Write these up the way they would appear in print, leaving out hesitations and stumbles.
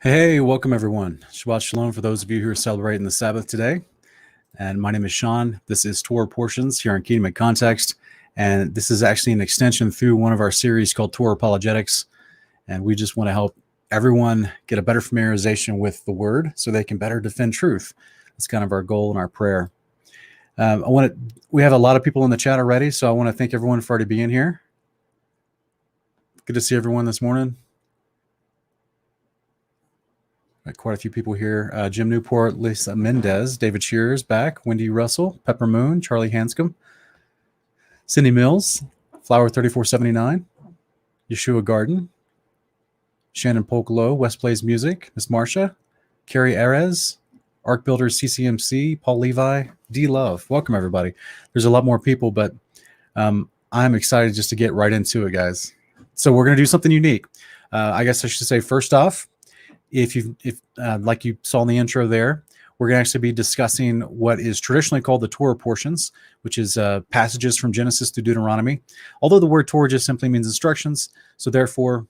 Hey, welcome everyone. Shabbat Shalom for those of you who are celebrating the Sabbath today. And my name is Sean. This is Torah Portions here on Kingdom in Context. And this is actually an extension through one of our series called Torah Apologetics. And we just want to help everyone get a better familiarization with the Word so they can better defend truth. That's kind of our goal and our prayer. We have a lot of people in the chat already, so I want to thank everyone for already being here. Good to see everyone this morning. Got quite a few people here. Jim Newport, Lisa Mendez, David Shears back, Wendy Russell, Pepper Moon, Charlie Hanscom, Cindy Mills, Flower 3479, Yeshua Garden, Shannon Polkalo, West Plays Music, Miss Marcia, Carrie Erez, Arc Builders CCMC, Paul Levi, D Love. Welcome everybody. There's a lot more people, but I'm excited just to get right into it, guys. So we're going to do something unique. I guess I should say first off, if like you saw in the intro there, we're going to actually be discussing what is traditionally called the Torah portions, which is passages from Genesis to Deuteronomy. Although the word Torah just simply means instructions, so therefore,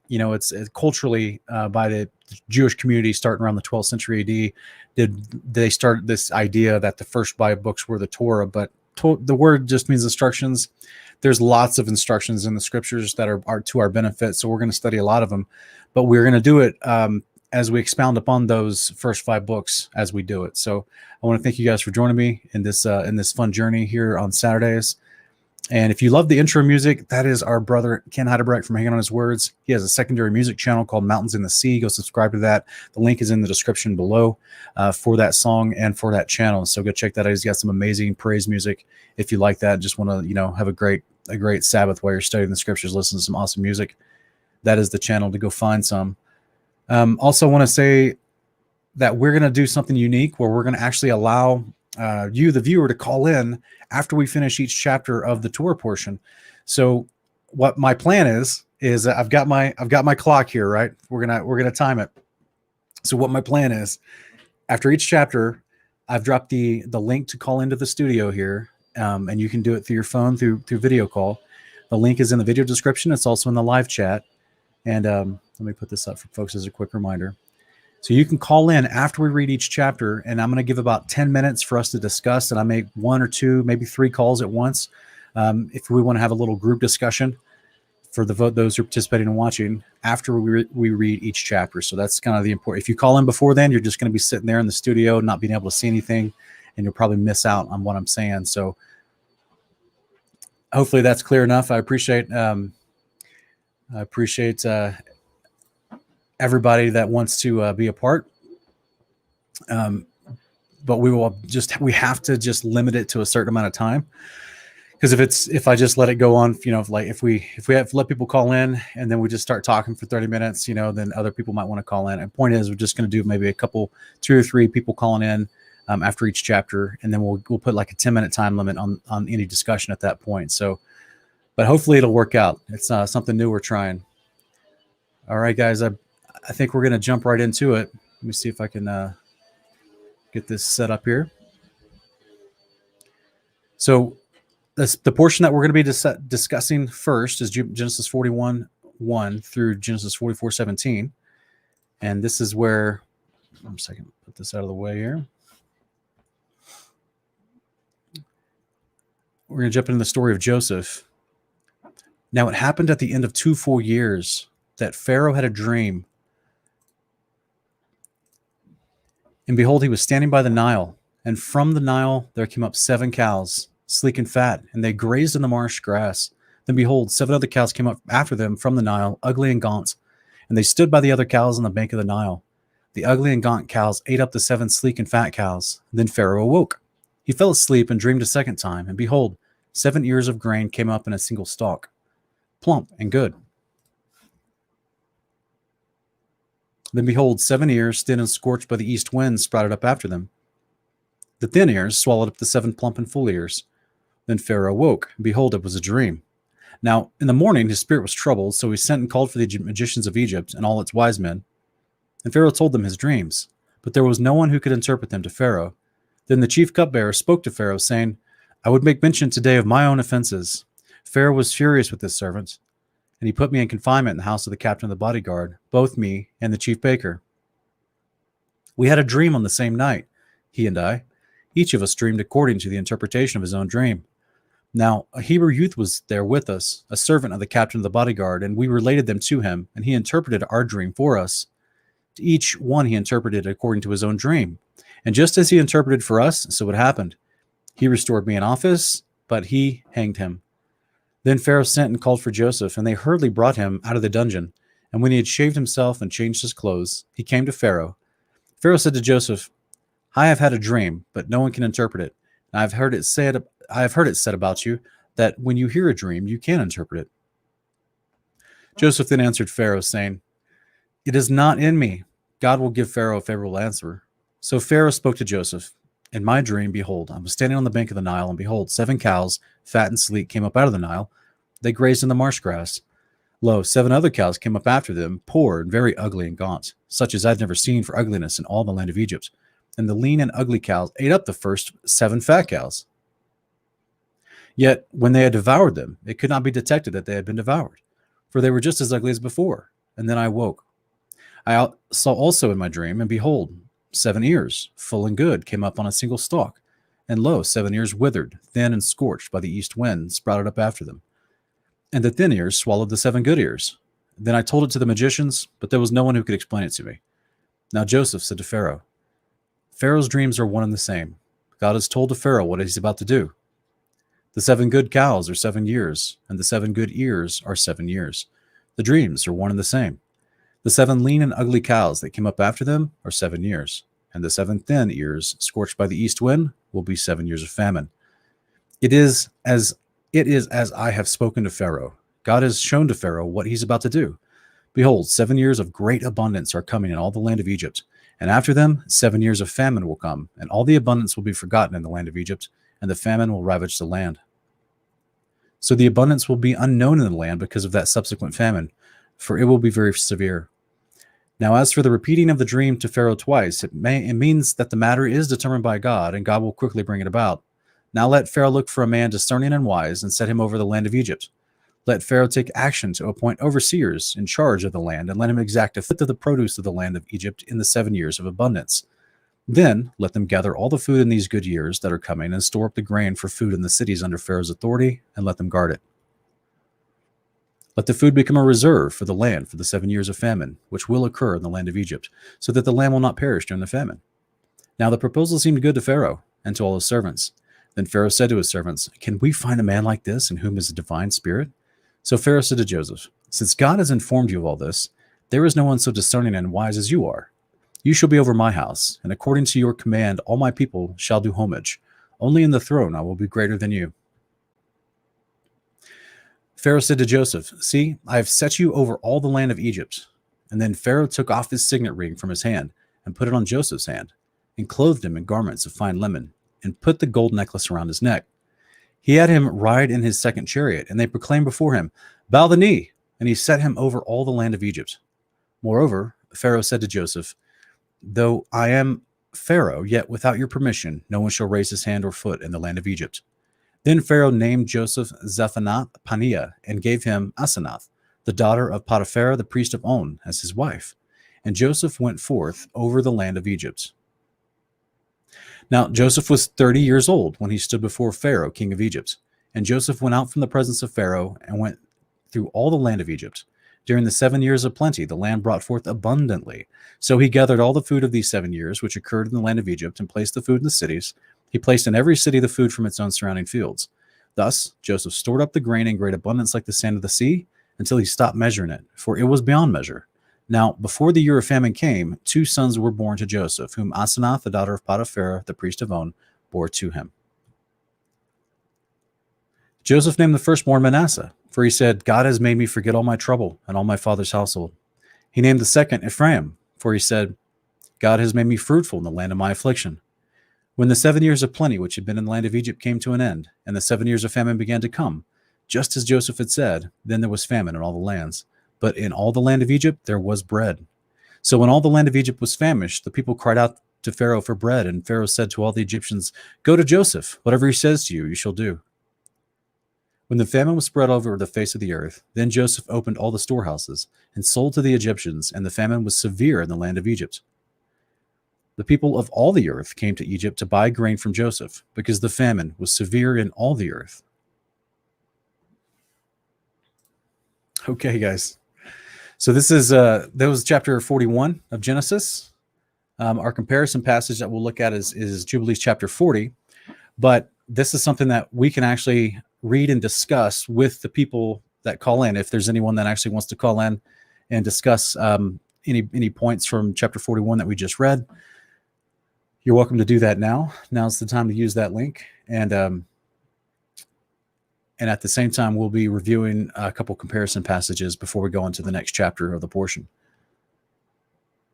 it's culturally by the Jewish community starting around the 12th century AD, did they start this idea that the first 5 books were the Torah, but the word just means instructions. There's lots of instructions in the scriptures that are to our benefit, so we're going to study a lot of them, but we're going to do it as we expound upon those first 5 books as we do it. So I want to thank you guys for joining me in this fun journey here on Saturdays. And if you love the intro music, that is our brother Ken Heidelberg from Hanging on His Words. He has a secondary music channel called Mountains in the Sea. Go subscribe to that. The link is in the description below for that song and for that channel. So go check that out. He's got some amazing praise music. If you like that, just want to have a great Sabbath while you're studying the scriptures, listen to some awesome music. That is the channel to go find some. Also want to say that we're going to do something unique where we're going to actually allow you, the viewer, to call in after we finish each chapter of the Torah portion. So what my plan is I've got my clock here, right? We're gonna time it. So what my plan is, after each chapter, I've dropped the link to call into the studio here, and you can do it through your phone through video call. The link is in the video description. It's also in the live chat. And let me put this up for folks as a quick reminder. So you can call in after we read each chapter, and I'm going to give about 10 minutes for us to discuss, and I make 1 or 2, maybe 3 calls at once if we want to have a little group discussion for those who are participating and watching after we read each chapter. So that's kind of the important. If you call in before then, you're just going to be sitting there in the studio not being able to see anything, and you'll probably miss out on what I'm saying. So hopefully that's clear enough. I appreciate everybody that wants to be a part. But we have to just limit it to a certain amount of time. Because if I just let it go on, like if we have to let people call in and then we just start talking for 30 minutes, then other people might want to call in. And point is, we're just going to do maybe 2 or 3 people calling in after each chapter. And then we'll put like a 10-minute time limit on any discussion at that point. So, but hopefully it'll work out. It's something new we're trying. All right, guys, I think we're going to jump right into it. Let me see if I can get this set up here. So the portion that we're going to be discussing first is Genesis 41:1 through Genesis 44:17. And this is where, one second, put this out of the way here. We're going to jump into the story of Joseph. Now it happened at the end of 2 full years that Pharaoh had a dream. And behold, he was standing by the Nile, and from the Nile there came up 7 cows, sleek and fat, and they grazed in the marsh grass. Then behold, 7 other cows came up after them from the Nile, ugly and gaunt, and they stood by the other cows on the bank of the Nile. The ugly and gaunt cows ate up the 7 sleek and fat cows. Then Pharaoh awoke. He fell asleep and dreamed a second time, and behold, 7 ears of grain came up in a single stalk, plump and good. Then behold, 7 ears, thin and scorched by the east wind, sprouted up after them. The thin ears swallowed up the 7 plump and full ears. Then Pharaoh awoke, and behold, it was a dream. Now in the morning his spirit was troubled, so he sent and called for the magicians of Egypt and all its wise men. And Pharaoh told them his dreams, but there was no one who could interpret them to Pharaoh. Then the chief cupbearer spoke to Pharaoh, saying, I would make mention today of my own offenses. Pharaoh was furious with this servant, and he put me in confinement in the house of the captain of the bodyguard, both me and the chief baker. We had a dream on the same night, he and I. Each of us dreamed according to the interpretation of his own dream. Now, a Hebrew youth was there with us, a servant of the captain of the bodyguard, and we related them to him, and he interpreted our dream for us. To each one he interpreted according to his own dream. And just as he interpreted for us, so it happened. He restored me an office, but he hanged him. Then Pharaoh sent and called for Joseph, and they hurriedly brought him out of the dungeon. And when he had shaved himself and changed his clothes, he came to Pharaoh. Pharaoh said to Joseph, I have had a dream, but no one can interpret it. I have heard it said about you that when you hear a dream, you can interpret it. Joseph then answered Pharaoh, saying, It is not in me. God will give Pharaoh a favorable answer. So Pharaoh spoke to Joseph. In my dream, behold, I was standing on the bank of the Nile, and behold, 7 cows, fat and sleek, came up out of the Nile. They grazed in the marsh grass. Lo, 7 other cows came up after them, poor and very ugly and gaunt, such as I'd never seen for ugliness in all the land of Egypt. And the lean and ugly cows ate up the first 7 fat cows. Yet, when they had devoured them, it could not be detected that they had been devoured, for they were just as ugly as before. And then I woke. I saw also in my dream, and behold, 7 ears, full and good, came up on a single stalk. And lo, 7 ears withered, thin and scorched by the east wind, sprouted up after them. And the thin ears swallowed the 7 good ears. Then I told it to the magicians, but there was no one who could explain it to me. Now Joseph said to Pharaoh, Pharaoh's dreams are one and the same. God has told to Pharaoh what he's about to do. The 7 good cows are 7 years, and the 7 good ears are 7 years. The dreams are one and the same. The 7 lean and ugly cows that came up after them are 7 years, and the 7 thin ears scorched by the east wind will be 7 years of famine. It is as I have spoken to Pharaoh. God has shown to Pharaoh what he's about to do. Behold, 7 years of great abundance are coming in all the land of Egypt, and after them 7 years of famine will come, and all the abundance will be forgotten in the land of Egypt, and the famine will ravage the land. So the abundance will be unknown in the land because of that subsequent famine, for it will be very severe. Now, as for the repeating of the dream to Pharaoh twice, it means that the matter is determined by God, and God will quickly bring it about. Now let Pharaoh look for a man discerning and wise, and set him over the land of Egypt. Let Pharaoh take action to appoint overseers in charge of the land, and let him exact a fifth of the produce of the land of Egypt in the 7 years of abundance. Then let them gather all the food in these good years that are coming, and store up the grain for food in the cities under Pharaoh's authority, and let them guard it. Let the food become a reserve for the land for the 7 years of famine, which will occur in the land of Egypt, so that the land will not perish during the famine. Now the proposal seemed good to Pharaoh and to all his servants. Then Pharaoh said to his servants, Can we find a man like this in whom is a divine spirit? So Pharaoh said to Joseph, Since God has informed you of all this, there is no one so discerning and wise as you are. You shall be over my house, and according to your command all my people shall do homage. Only in the throne I will be greater than you. Pharaoh said to Joseph, See, I have set you over all the land of Egypt. And then Pharaoh took off his signet ring from his hand and put it on Joseph's hand, and clothed him in garments of fine linen, and put the gold necklace around his neck. He had him ride in his second chariot, and they proclaimed before him, Bow the knee, and he set him over all the land of Egypt. Moreover, Pharaoh said to Joseph, Though I am Pharaoh, yet without your permission no one shall raise his hand or foot in the land of Egypt. Then Pharaoh named Joseph Zephanath-Paneah, and gave him Asenath, the daughter of Potiphar the priest of On, as his wife. And Joseph went forth over the land of Egypt. Now Joseph was 30 years old when he stood before Pharaoh, king of Egypt. And Joseph went out from the presence of Pharaoh, and went through all the land of Egypt. During the 7 years of plenty, the land brought forth abundantly. So he gathered all the food of these 7 years, which occurred in the land of Egypt, and placed the food in the cities. He placed in every city the food from its own surrounding fields. Thus Joseph stored up the grain in great abundance like the sand of the sea, until he stopped measuring it, for it was beyond measure. Now, before the year of famine came, 2 sons were born to Joseph, whom Asenath, the daughter of Potiphar, the priest of On, bore to him. Joseph named the firstborn Manasseh, for he said, God has made me forget all my trouble and all my father's household. He named the second Ephraim, for he said, God has made me fruitful in the land of my affliction. When the 7 years of plenty which had been in the land of Egypt came to an end, and the 7 years of famine began to come, just as Joseph had said, then there was famine in all the lands. But in all the land of Egypt there was bread. So when all the land of Egypt was famished, the people cried out to Pharaoh for bread, and Pharaoh said to all the Egyptians, Go to Joseph, whatever he says to you, you shall do. When the famine was spread over the face of the earth, then Joseph opened all the storehouses, and sold to the Egyptians, and the famine was severe in the land of Egypt. The people of all the earth came to Egypt to buy grain from Joseph, because the famine was severe in all the earth. Okay, guys. So this is that was chapter 41 of Genesis. Our comparison passage that we'll look at is Jubilees chapter 40. But this is something that we can actually read and discuss with the people that call in. If there's anyone that actually wants to call in and discuss any points from chapter 41 that we just read, you're welcome to do that now. Now's the time to use that link. And at the same time, we'll be reviewing a couple comparison passages before we go into the next chapter of the portion.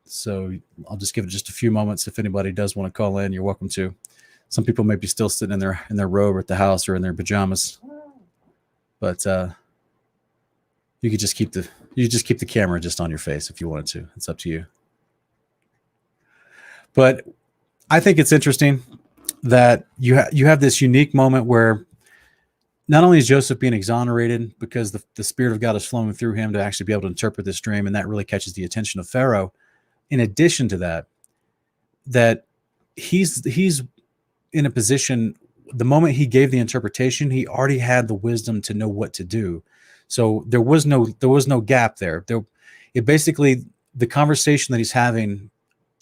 So I'll just give it just a few moments. If anybody does want to call in, you're welcome to. Some people may be still sitting in their robe at the house or in their pajamas, but you could just keep the camera just on your face if you wanted to. It's up to you. But I think it's interesting that you have this unique moment where not only is Joseph being exonerated because the Spirit of God is flowing through him to actually be able to interpret this dream, and that really catches the attention of Pharaoh. In addition to that he's in a position, the moment he gave the interpretation, he already had the wisdom to know what to do. So there was no gap there. It basically, the conversation that he's having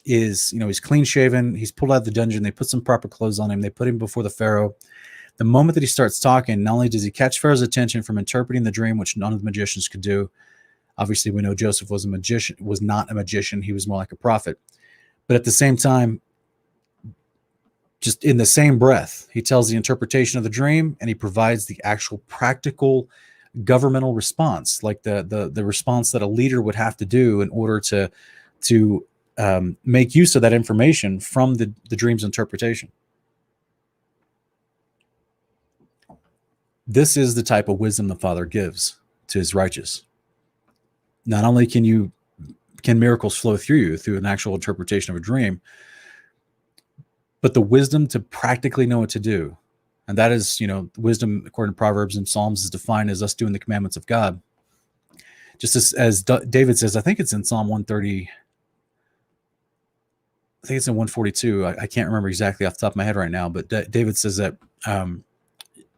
is, he's clean shaven, he's pulled out of the dungeon, they put some proper clothes on him, they put him before the Pharaoh. The moment that he starts talking, not only does he catch Pharaoh's attention from interpreting the dream, which none of the magicians could do. Obviously, we know Joseph was not a magician. He was more like a prophet. But at the same time, just in the same breath, he tells the interpretation of the dream, and he provides the actual practical governmental response, like the response that a leader would have to do in order to make use of that information from the dream's interpretation. This is the type of wisdom the Father gives to his righteous. Not only can miracles flow through you through an actual interpretation of a dream, but the wisdom to practically know what to do. And that is, wisdom, according to Proverbs and Psalms, is defined as us doing the commandments of God. Just as David says, I think it's in Psalm 130, I think it's in 142. I can't remember exactly off the top of my head right now, but David says that,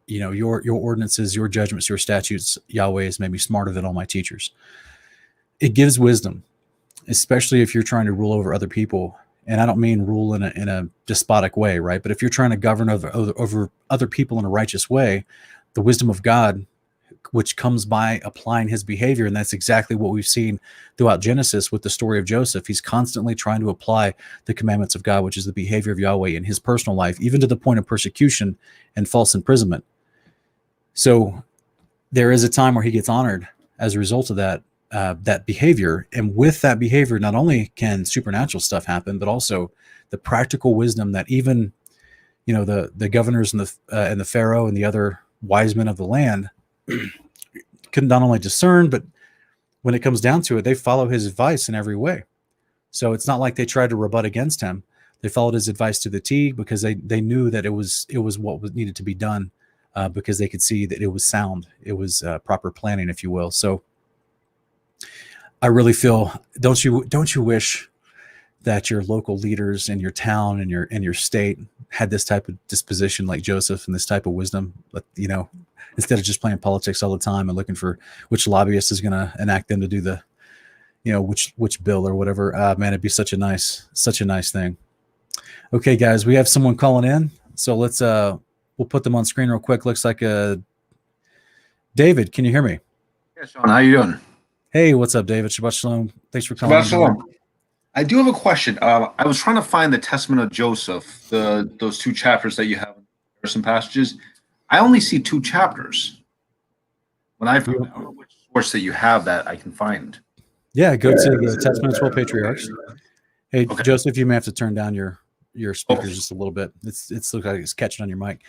your ordinances, your judgments, your statutes, Yahweh has made me smarter than all my teachers. It gives wisdom, especially if you're trying to rule over other people. And I don't mean rule in a despotic way, right? But if you're trying to govern over other people in a righteous way, the wisdom of God, which comes by applying his behavior, and that's exactly what we've seen throughout Genesis with the story of Joseph. He's constantly trying to apply the commandments of God, which is the behavior of Yahweh in his personal life, even to the point of persecution and false imprisonment. So there is a time where he gets honored as a result of that behavior. And with that behavior, not only can supernatural stuff happen, but also the practical wisdom that even, the governors and the Pharaoh and the other wise men of the land can not only discern, but when it comes down to it, they follow his advice in every way. So it's not like they tried to rebut against him. They followed his advice to the T because they knew that it was what needed to be done, because they could see that it was sound. It was proper planning, if you will. So I really feel, don't you wish that your local leaders in your town and your state had this type of disposition like Joseph and this type of wisdom, instead of just playing politics all the time and looking for which lobbyist is going to enact them to do the, which bill or whatever. Man, it'd be such a nice thing. Okay, guys, we have someone calling in. So let's, we'll put them on screen real quick. Looks like David, can you hear me? Yeah, Sean, how you doing? Hey, what's up, David? Shabbat Shalom. Thanks for calling. Shabbat Shalom. I do have a question. I was trying to find the Testament of Joseph, those two chapters that you have in some passages. I only see 2 chapters. When I don't know which source that you have that I can find. Yeah, go to the Testament of 12 Patriarchs. Hey, okay. Joseph, you may have to turn down your speakers just a little bit. It's looks like it's catching on your mic.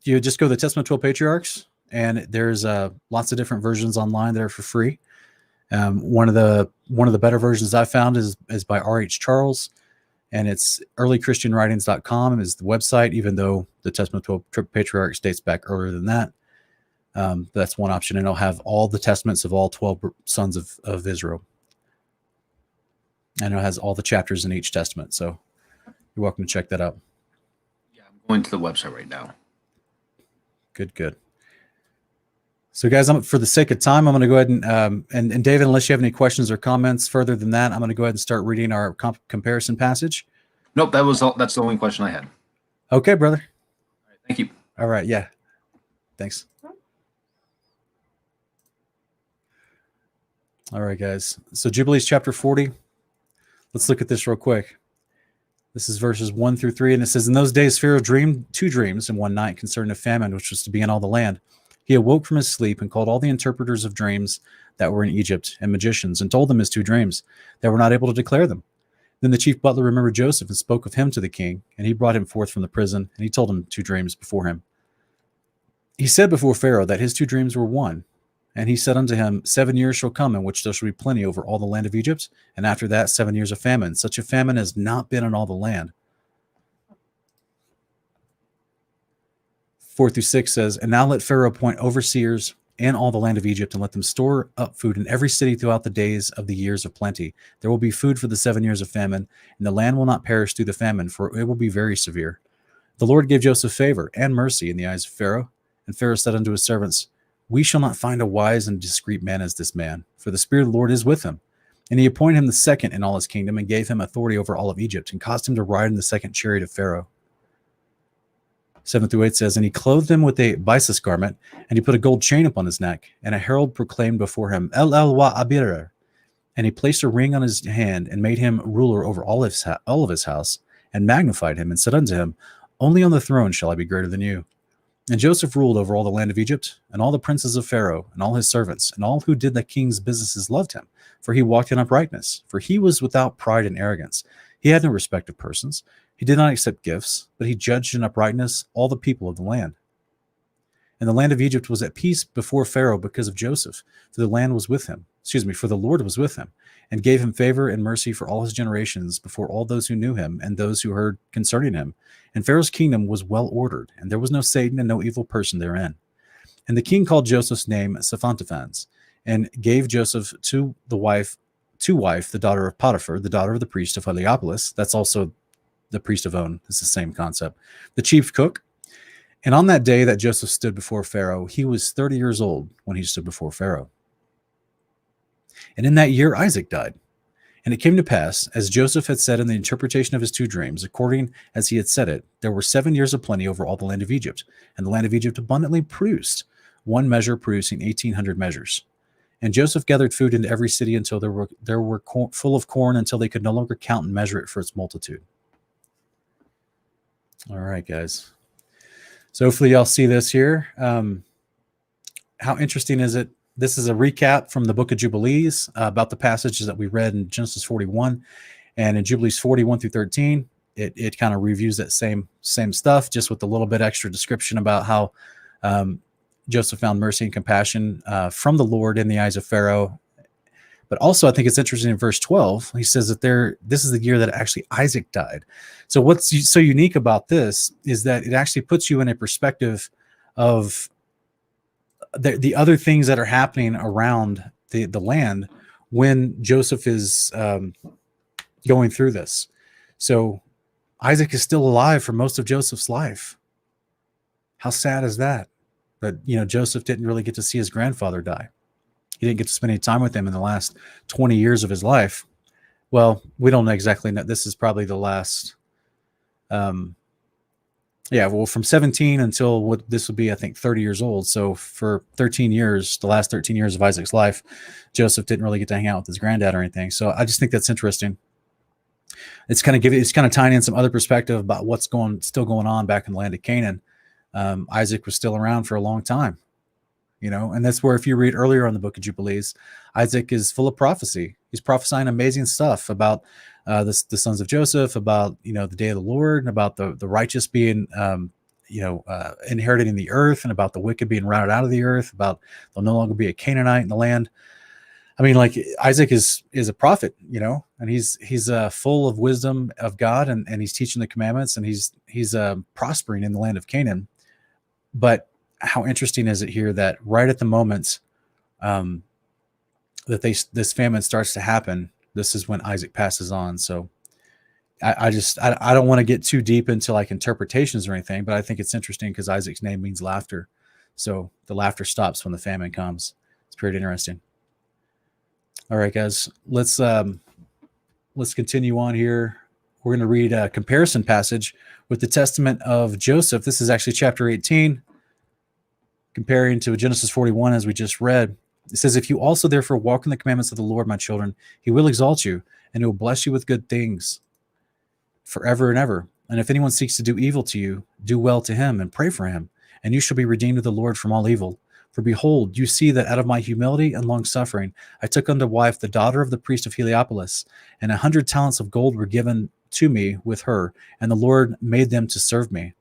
You just go to the Testament of 12 Patriarchs, and there's lots of different versions online that are for free. One of the better versions I found is by R.H. Charles, and it's earlychristianwritings.com is the website, even though the Testament of 12 Patriarchs dates back earlier than that. That's one option, and it'll have all the testaments of all 12 sons of Israel. I know it has all the chapters in each testament, so you're welcome to check that out. Yeah, I'm going to the website right now. Good. So, guys, for the sake of time, I'm going to go ahead and David, unless you have any questions or comments further than that, I'm going to go ahead and start reading our comparison passage. Nope, that was all. That's the only question I had. Okay, brother. All right, thank you. All right, yeah. Thanks. All right, guys. So Jubilees chapter 40. Let's look at this real quick. This is verses 1 through 3, and it says, "In those days Pharaoh dreamed 2 dreams in one night concerning a famine which was to be in all the land. He awoke from his sleep and called all the interpreters of dreams that were in Egypt and magicians and told them his 2 dreams. They were not able to declare them. Then the chief butler remembered Joseph and spoke of him to the king, and he brought him forth from the prison, and he told him 2 dreams before him. He said before Pharaoh that his 2 dreams were one. And he said unto him, 7 years shall come in which there shall be plenty over all the land of Egypt, and after that 7 years of famine. Such a famine has not been in all the land." 4 through 6 says, "And now let Pharaoh appoint overseers in all the land of Egypt, and let them store up food in every city throughout the days of the years of plenty. There will be food for the 7 years of famine, and the land will not perish through the famine, for it will be very severe. The Lord gave Joseph favor and mercy in the eyes of Pharaoh. And Pharaoh said unto his servants, We shall not find a wise and discreet man as this man, for the Spirit of the Lord is with him. And he appointed him the second in all his kingdom, and gave him authority over all of Egypt, and caused him to ride in the second chariot of Pharaoh." 7 through 8 says, "And he clothed him with a byssus garment, and he put a gold chain upon his neck, and a herald proclaimed before him, El wa Abir. And he placed a ring on his hand, and made him ruler over all of his house, and magnified him, and said unto him, Only on the throne shall I be greater than you. And Joseph ruled over all the land of Egypt, and all the princes of Pharaoh, and all his servants, and all who did the king's businesses loved him, for he walked in uprightness, for he was without pride and arrogance. He had no respect of persons. He did not accept gifts, but he judged in uprightness all the people of the land. And the land of Egypt was at peace before Pharaoh because of Joseph, for the land was with him. For the Lord was with him, and gave him favor and mercy for all his generations before all those who knew him and those who heard concerning him. And Pharaoh's kingdom was well ordered, and there was no Satan and no evil person therein. And the king called Joseph's name Sephantaphans, and gave Joseph to wife, the daughter of Potiphar, the daughter of the priest of Heliopolis. That's also the priest of On. It's the same concept. The chief cook. And on that day that Joseph stood before Pharaoh, he was 30 years old when he stood before Pharaoh. And in that year Isaac died. And it came to pass, as Joseph had said in the interpretation of his 2 dreams, according as he had said it, there were 7 years of plenty over all the land of Egypt. And the land of Egypt abundantly produced, one measure producing 1,800 measures. And Joseph gathered food into every city until there were full of corn, until they could no longer count and measure it for its multitude. All right, guys. So hopefully y'all see this here. How interesting is it? This is a recap from the book of Jubilees about the passages that we read in Genesis 41, and in Jubilees 41 through 13, it kind of reviews that same stuff, just with a little bit extra description about how Joseph found mercy and compassion from the Lord in the eyes of Pharaoh. But also, I think it's interesting in verse 12, he says that this is the year that actually Isaac died. So what's so unique about this is that it actually puts you in a perspective of the other things that are happening around the land when Joseph is going through this. So Isaac is still alive for most of Joseph's life. How sad is that? But, Joseph didn't really get to see his grandfather die. He didn't get to spend any time with him in the last 20 years of his life. Well, we don't exactly know. This is probably the last, from 17 until what this would be, I think, 30 years old. So for 13 years, the last 13 years of Isaac's life, Joseph didn't really get to hang out with his granddad or anything. So I just think that's interesting. It's kind of tying in some other perspective about what's still going on back in the land of Canaan. Isaac was still around for a long time. And that's where, if you read earlier on the book of Jubilees, Isaac is full of prophecy. He's prophesying amazing stuff about the sons of Joseph, about, the day of the Lord, and about the righteous being, inheriting the earth, and about the wicked being routed out of the earth, about there'll no longer be a Canaanite in the land. I mean, like, Isaac is a prophet, and he's full of wisdom of God, and he's teaching the commandments, and he's prospering in the land of Canaan. But how interesting is it here that right at the moment that this famine starts to happen, This is when Isaac passes on. So I don't want to get too deep into like interpretations or anything, but I think it's interesting because Isaac's name means laughter. So the laughter stops when the famine comes. It's pretty interesting. All right, guys, let's continue on here. We're going to read a comparison passage with the testament of Joseph. This is actually chapter 18, comparing to Genesis 41, as we just read. It says, if you also therefore walk in the commandments of the Lord, my children, he will exalt you, and he will bless you with good things forever and ever. And if anyone seeks to do evil to you, do well to him and pray for him, and you shall be redeemed of the Lord from all evil. For behold, you see that out of my humility and long suffering, I took unto wife the daughter of the priest of Heliopolis, and 100 talents of gold were given to me with her, and the Lord made them to serve me.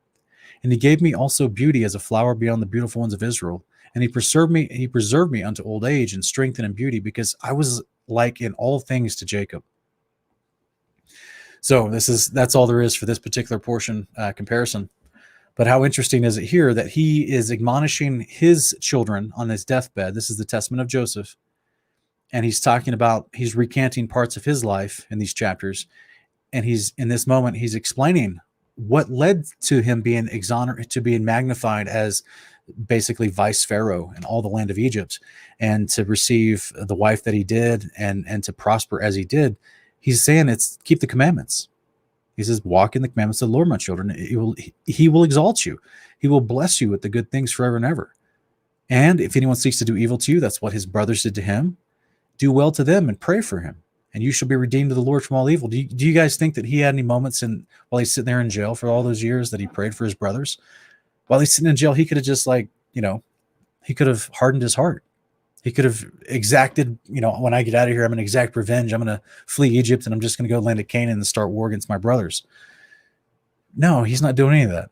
And he gave me also beauty as a flower beyond the beautiful ones of Israel. And he preserved me unto old age and strength and in beauty, because I was like in all things to Jacob. So that's all there is for this particular portion comparison. But how interesting is it here that he is admonishing his children on his deathbed? This is the testament of Joseph. And he's recanting parts of his life in these chapters. And in this moment, he's explaining what led to him being being magnified as basically vice pharaoh in all the land of Egypt, and to receive the wife that he did, and to prosper as he did. He's saying it's keep the commandments. He says, walk in the commandments of the Lord, my children. He will exalt you. He will bless you with the good things forever and ever. And if anyone seeks to do evil to you, that's what his brothers did to him. Do well to them and pray for him, and you shall be redeemed to the Lord from all evil. Do you guys think that he had any moments while he's sitting there in jail for all those years that he prayed for his brothers? While he's sitting in jail, he could have just he could have hardened his heart. He could have exacted, when I get out of here, I'm going to exact revenge. I'm going to flee Egypt, and I'm just going to go land of Canaan and start war against my brothers. No, he's not doing any of that.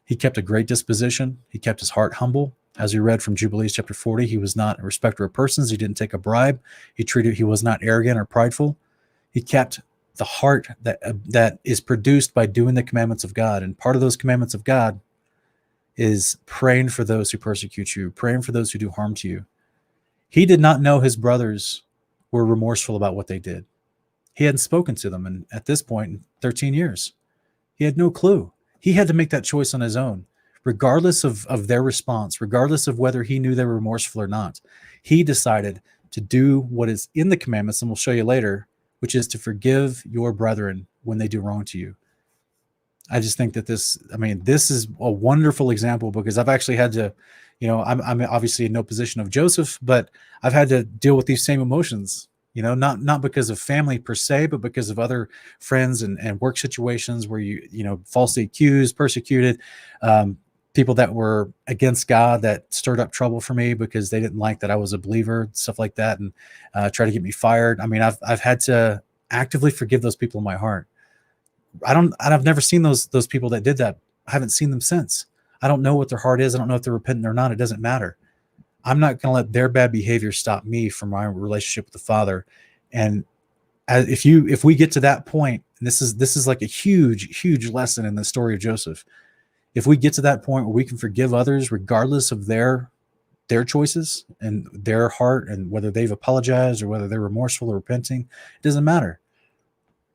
He kept a great disposition. He kept his heart humble. As we read from Jubilees chapter 40, he was not a respecter of persons. He didn't take a bribe. He was not arrogant or prideful. He kept the heart that is produced by doing the commandments of God. And part of those commandments of God is praying for those who persecute you, praying for those who do harm to you. He did not know his brothers were remorseful about what they did. He hadn't spoken to them. And at this point, in 13 years, he had no clue. He had to make that choice on his own. Regardless of their response, regardless of whether he knew they were remorseful or not, he decided to do what is in the commandments, and we'll show you later, which is to forgive your brethren when they do wrong to you. I just think that this is a wonderful example, because I've actually had to, I'm obviously in no position of Joseph, but I've had to deal with these same emotions, not because of family per se, but because of other friends and work situations where you falsely accused, persecuted, people that were against God that stirred up trouble for me because they didn't like that I was a believer, stuff like that, and try to get me fired. I mean, I've had to actively forgive those people in my heart. I've never seen those people that did that. I haven't seen them since. I don't know what their heart is. I don't know if they're repentant or not. It doesn't matter. I'm not going to let their bad behavior stop me from my relationship with the Father. And if we get to that point, and this is like a huge lesson in the story of Joseph. If we get to that point where we can forgive others regardless of their choices and their heart, and whether they've apologized or whether they're remorseful or repenting, it doesn't matter.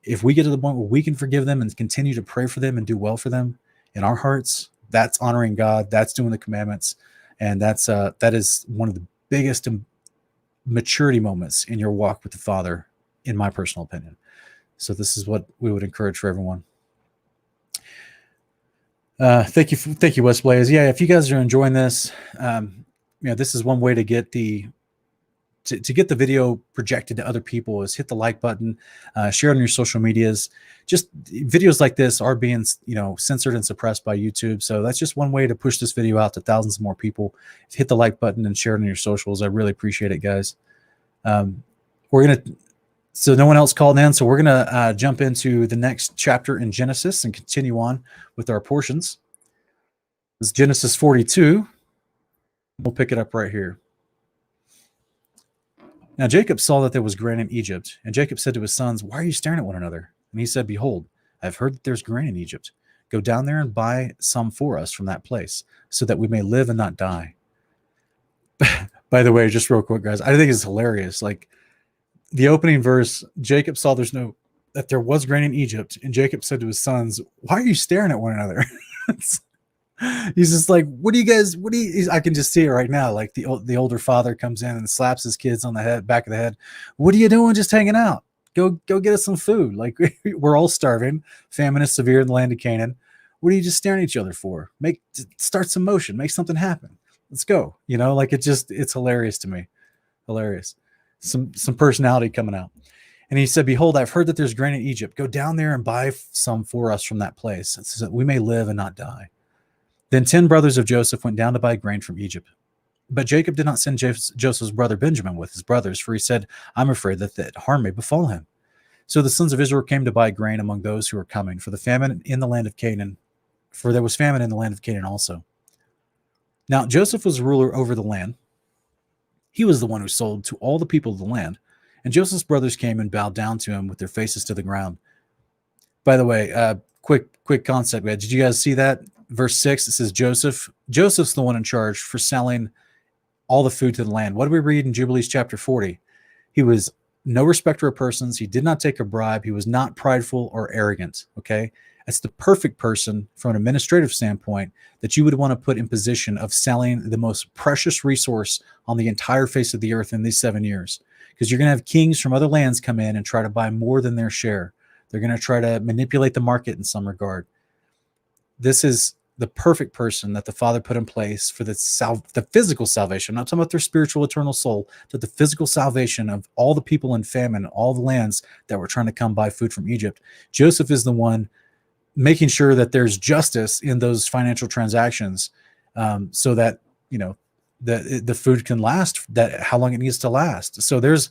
If we get to the point where we can forgive them and continue to pray for them and do well for them in our hearts, that's honoring God. That's doing the commandments. And that is one of the biggest maturity moments in your walk with the Father, in my personal opinion. So this is what we would encourage for everyone. Thank you, West Blaze. Yeah, if you guys are enjoying this, this is one way to get the video projected to other people, is hit the like button, share it on your social medias. Just videos like this are being, censored and suppressed by YouTube. So that's just one way to push this video out to thousands more people. Hit the like button and share it on your socials. I really appreciate it, guys. So no one else called in. So we're going to jump into the next chapter in Genesis and continue on with our portions. This is Genesis 42. We'll pick it up right here. Now Jacob saw that there was grain in Egypt, and Jacob said to his sons, "Why are you staring at one another?" And he said, "Behold, I have heard that there's grain in Egypt. Go down there and buy some for us from that place, so that we may live and not die." By the way, just real quick, guys, I think it's hilarious. Like, the opening verse, Jacob saw that there was grain in Egypt, and Jacob said to his sons, "Why are you staring at one another?" He's just like, "What do you guys? What do you?" I can just see it right now. Like the older father comes in and slaps his kids on the back of the head. "What are you doing? Just hanging out? Go get us some food. Like we're all starving. Famine is severe in the land of Canaan. What are you just staring at each other for? Start some motion. Make something happen. Let's go." Like it's hilarious to me. Hilarious. Some personality coming out. And he said, "Behold, I've heard that there's grain in Egypt. Go down there and buy some for us from that place, so that we may live and not die." Then 10 brothers of Joseph went down to buy grain from Egypt. But Jacob did not send Joseph's brother Benjamin with his brothers, for he said, "I'm afraid that harm may befall him." So the sons of Israel came to buy grain among those who were coming, for there was famine in the land of Canaan also. Now Joseph was ruler over the land. He was the one who sold to all the people of the land. And Joseph's brothers came and bowed down to him with their faces to the ground. By the way, quick concept. Did you guys see that? Verse 6, it says Joseph's the one in charge for selling all the food to the land. What do we read in Jubilees chapter 40? He was no respecter of persons. He did not take a bribe. He was not prideful or arrogant. Okay. That's the perfect person from an administrative standpoint that you would want to put in position of selling the most precious resource on the entire face of the earth in these 7 years. Because you're going to have kings from other lands come in and try to buy more than their share. They're going to try to manipulate the market in some regard. This is the perfect person that the Father put in place for the physical salvation. I'm not talking about their spiritual eternal soul, but the physical salvation of all the people in famine, all the lands that were trying to come buy food from Egypt. Joseph is the one making sure that there's justice in those financial transactions, so that the food can last how long it needs to last. So there's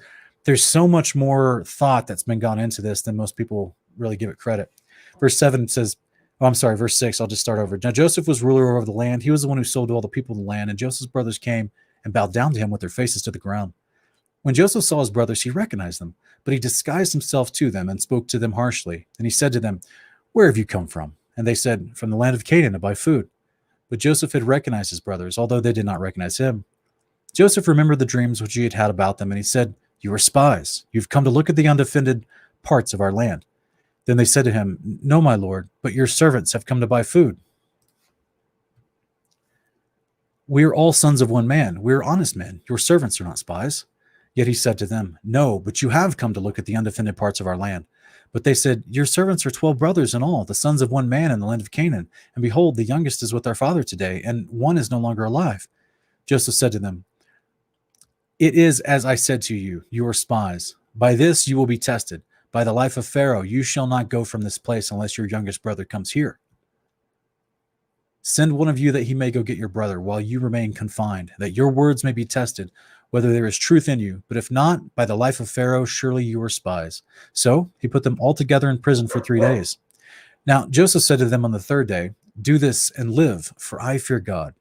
so much more thought that's been gone into this than most people really give it credit. Verse 7 says, verse 6, I'll just start over. Now Joseph was ruler over the land. He was the one who sold to all the people of the land, and Joseph's brothers came and bowed down to him with their faces to the ground. When Joseph saw his brothers, he recognized them, but he disguised himself to them and spoke to them harshly. And he said to them, "Where have you come from?" And they said, "From the land of Canaan to buy food." But Joseph had recognized his brothers, although they did not recognize him. Joseph remembered the dreams which he had had about them, and he said, "You are spies. You've come to look at the undefended parts of our land." Then they said to him, "No, my lord, but your servants have come to buy food." "We are all sons of one man. We are honest men. Your servants are not spies." Yet he said to them, "No, but you have come to look at the undefended parts of our land." But they said, "Your servants are 12 brothers in all, the sons of one man in the land of Canaan. And behold, the youngest is with our father today, and one is no longer alive." Joseph said to them, "It is as I said to you, you are spies. By this you will be tested. By the life of Pharaoh, you shall not go from this place unless your youngest brother comes here. Send one of you that he may go get your brother while you remain confined, that your words may be tested, whether there is truth in you. But if not, by the life of Pharaoh, surely you are spies." So he put them all together in prison for 3 days. Now Joseph said to them on the third day, "Do this and live, for I fear God.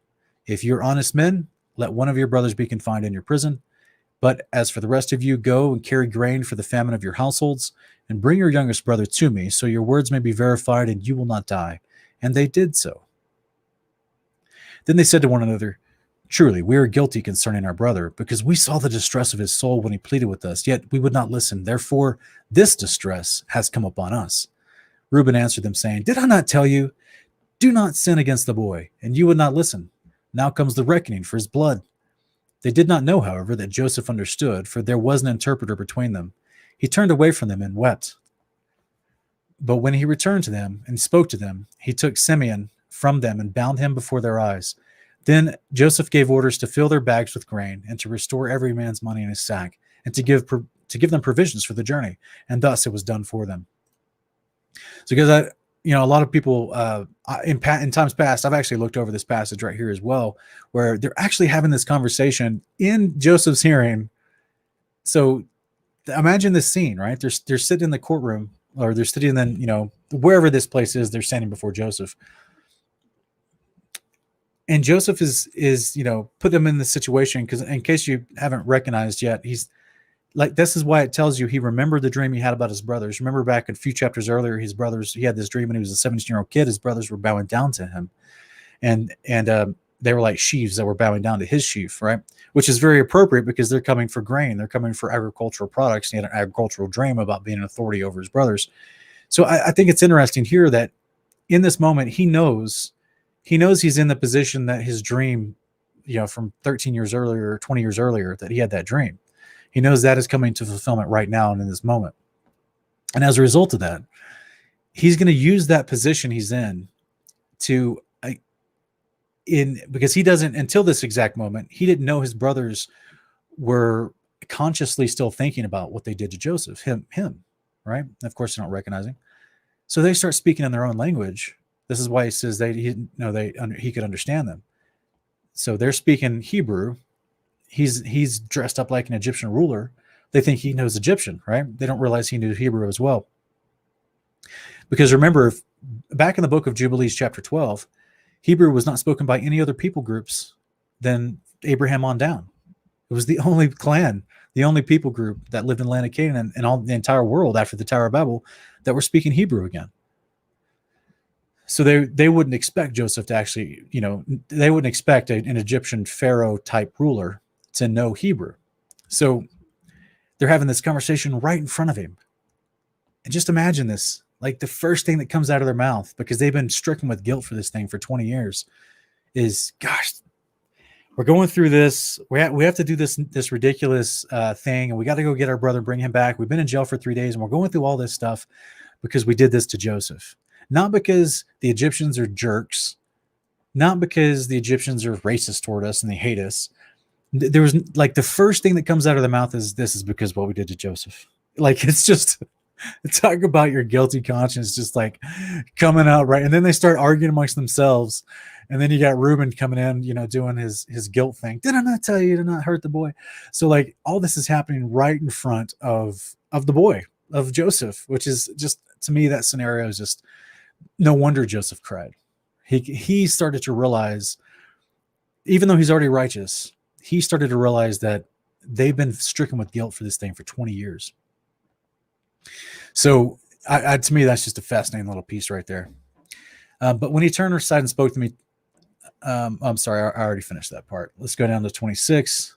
If you're honest men, let one of your brothers be confined in your prison. But as for the rest of you, go and carry grain for the famine of your households, and bring your youngest brother to me, so your words may be verified, and you will not die." And they did so. Then they said to one another, "Truly, we are guilty concerning our brother, because we saw the distress of his soul when he pleaded with us, yet we would not listen. Therefore, this distress has come upon us." Reuben answered them, saying, "Did I not tell you, do not sin against the boy? And you would not listen. Now comes the reckoning for his blood." They did not know, however, that Joseph understood, for there was an interpreter between them. He turned away from them and wept. But when he returned to them and spoke to them, he took Simeon from them and bound him before their eyes. Then Joseph gave orders to fill their bags with grain, and to restore every man's money in his sack, and to give them provisions for the journey. And thus it was done for them. So, because a lot of people in times past, I've actually looked over this passage right here as well, where they're actually having this conversation in Joseph's hearing. So imagine this scene, right? They're sitting in the courtroom, or they're sitting then, wherever this place is, they're standing before Joseph. And Joseph is put them in this situation, because in case you haven't recognized yet, he's like, this is why it tells you he remembered the dream he had about his brothers. Remember back a few chapters earlier, he had this dream when he was a 17-year-old kid. His brothers were bowing down to him. And they were like sheaves that were bowing down to his sheaf, right? Which is very appropriate because they're coming for grain. They're coming for agricultural products. He had an agricultural dream about being an authority over his brothers. So I think it's interesting here that in this moment, he knows he's in the position that his dream, from 13 years earlier, or 20 years earlier, that he had that dream. He knows that is coming to fulfillment right now and in this moment. And as a result of that, he's going to use that position he's in to, because he doesn't, until this exact moment, he didn't know his brothers were consciously still thinking about what they did to Joseph, him, right? And of course, they're not recognizing. So they start speaking in their own language. This is why he says he could understand them. So they're speaking Hebrew. He's dressed up like an Egyptian ruler. They think he knows Egyptian, right? They don't realize he knew Hebrew as well. Because remember, back in the book of Jubilees, chapter 12, Hebrew was not spoken by any other people groups than Abraham on down. It was the only clan, the only people group that lived in the land of Canaan and all the entire world after the Tower of Babel that were speaking Hebrew again. So they wouldn't expect Joseph to actually, they wouldn't expect an Egyptian pharaoh type ruler to know Hebrew. So they're having this conversation right in front of him. And just imagine this, like the first thing that comes out of their mouth, because they've been stricken with guilt for this thing for 20 years, is, gosh, we're going through this. We have to do this ridiculous thing, and we got to go get our brother, bring him back. We've been in jail for 3 days, and we're going through all this stuff because we did this to Joseph. Not because the Egyptians are jerks, not because the Egyptians are racist toward us and they hate us. There was like the first thing that comes out of their mouth is, this is because what we did to Joseph. Like, it's just talk about your guilty conscience just like coming out, right? And then they start arguing amongst themselves. And then you got Reuben coming in, doing his guilt thing. Did I not tell you to not hurt the boy? So like all this is happening right in front of the boy, of Joseph, which is just, to me, that scenario is just, no wonder Joseph cried. He started to realize, even though he's already righteous, he started to realize that they've been stricken with guilt for this thing for 20 years. So to me, that's just a fascinating little piece right there. But when he turned aside and spoke to me, I'm sorry, I already finished that part. Let's go down to 26.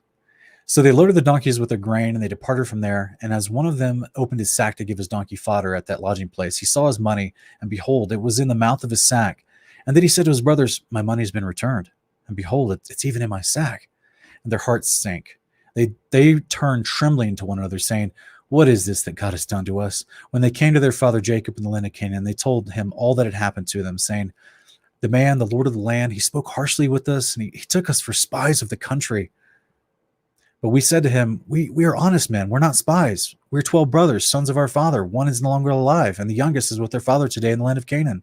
So they loaded the donkeys with their grain, and they departed from there. And as one of them opened his sack to give his donkey fodder at that lodging place, he saw his money, and behold, it was in the mouth of his sack. And then he said to his brothers, my money's been returned. And behold, it's even in my sack. And their hearts sank. They turned trembling to one another, saying, what is this that God has done to us? When they came to their father Jacob in the land of Canaan, they told him all that had happened to them, saying, the man, the Lord of the land, he spoke harshly with us, and he took us for spies of the country. But we said to him, we are honest men. We're not spies. We're 12 brothers, sons of our father. One is no longer alive, and the youngest is with their father today in the land of Canaan.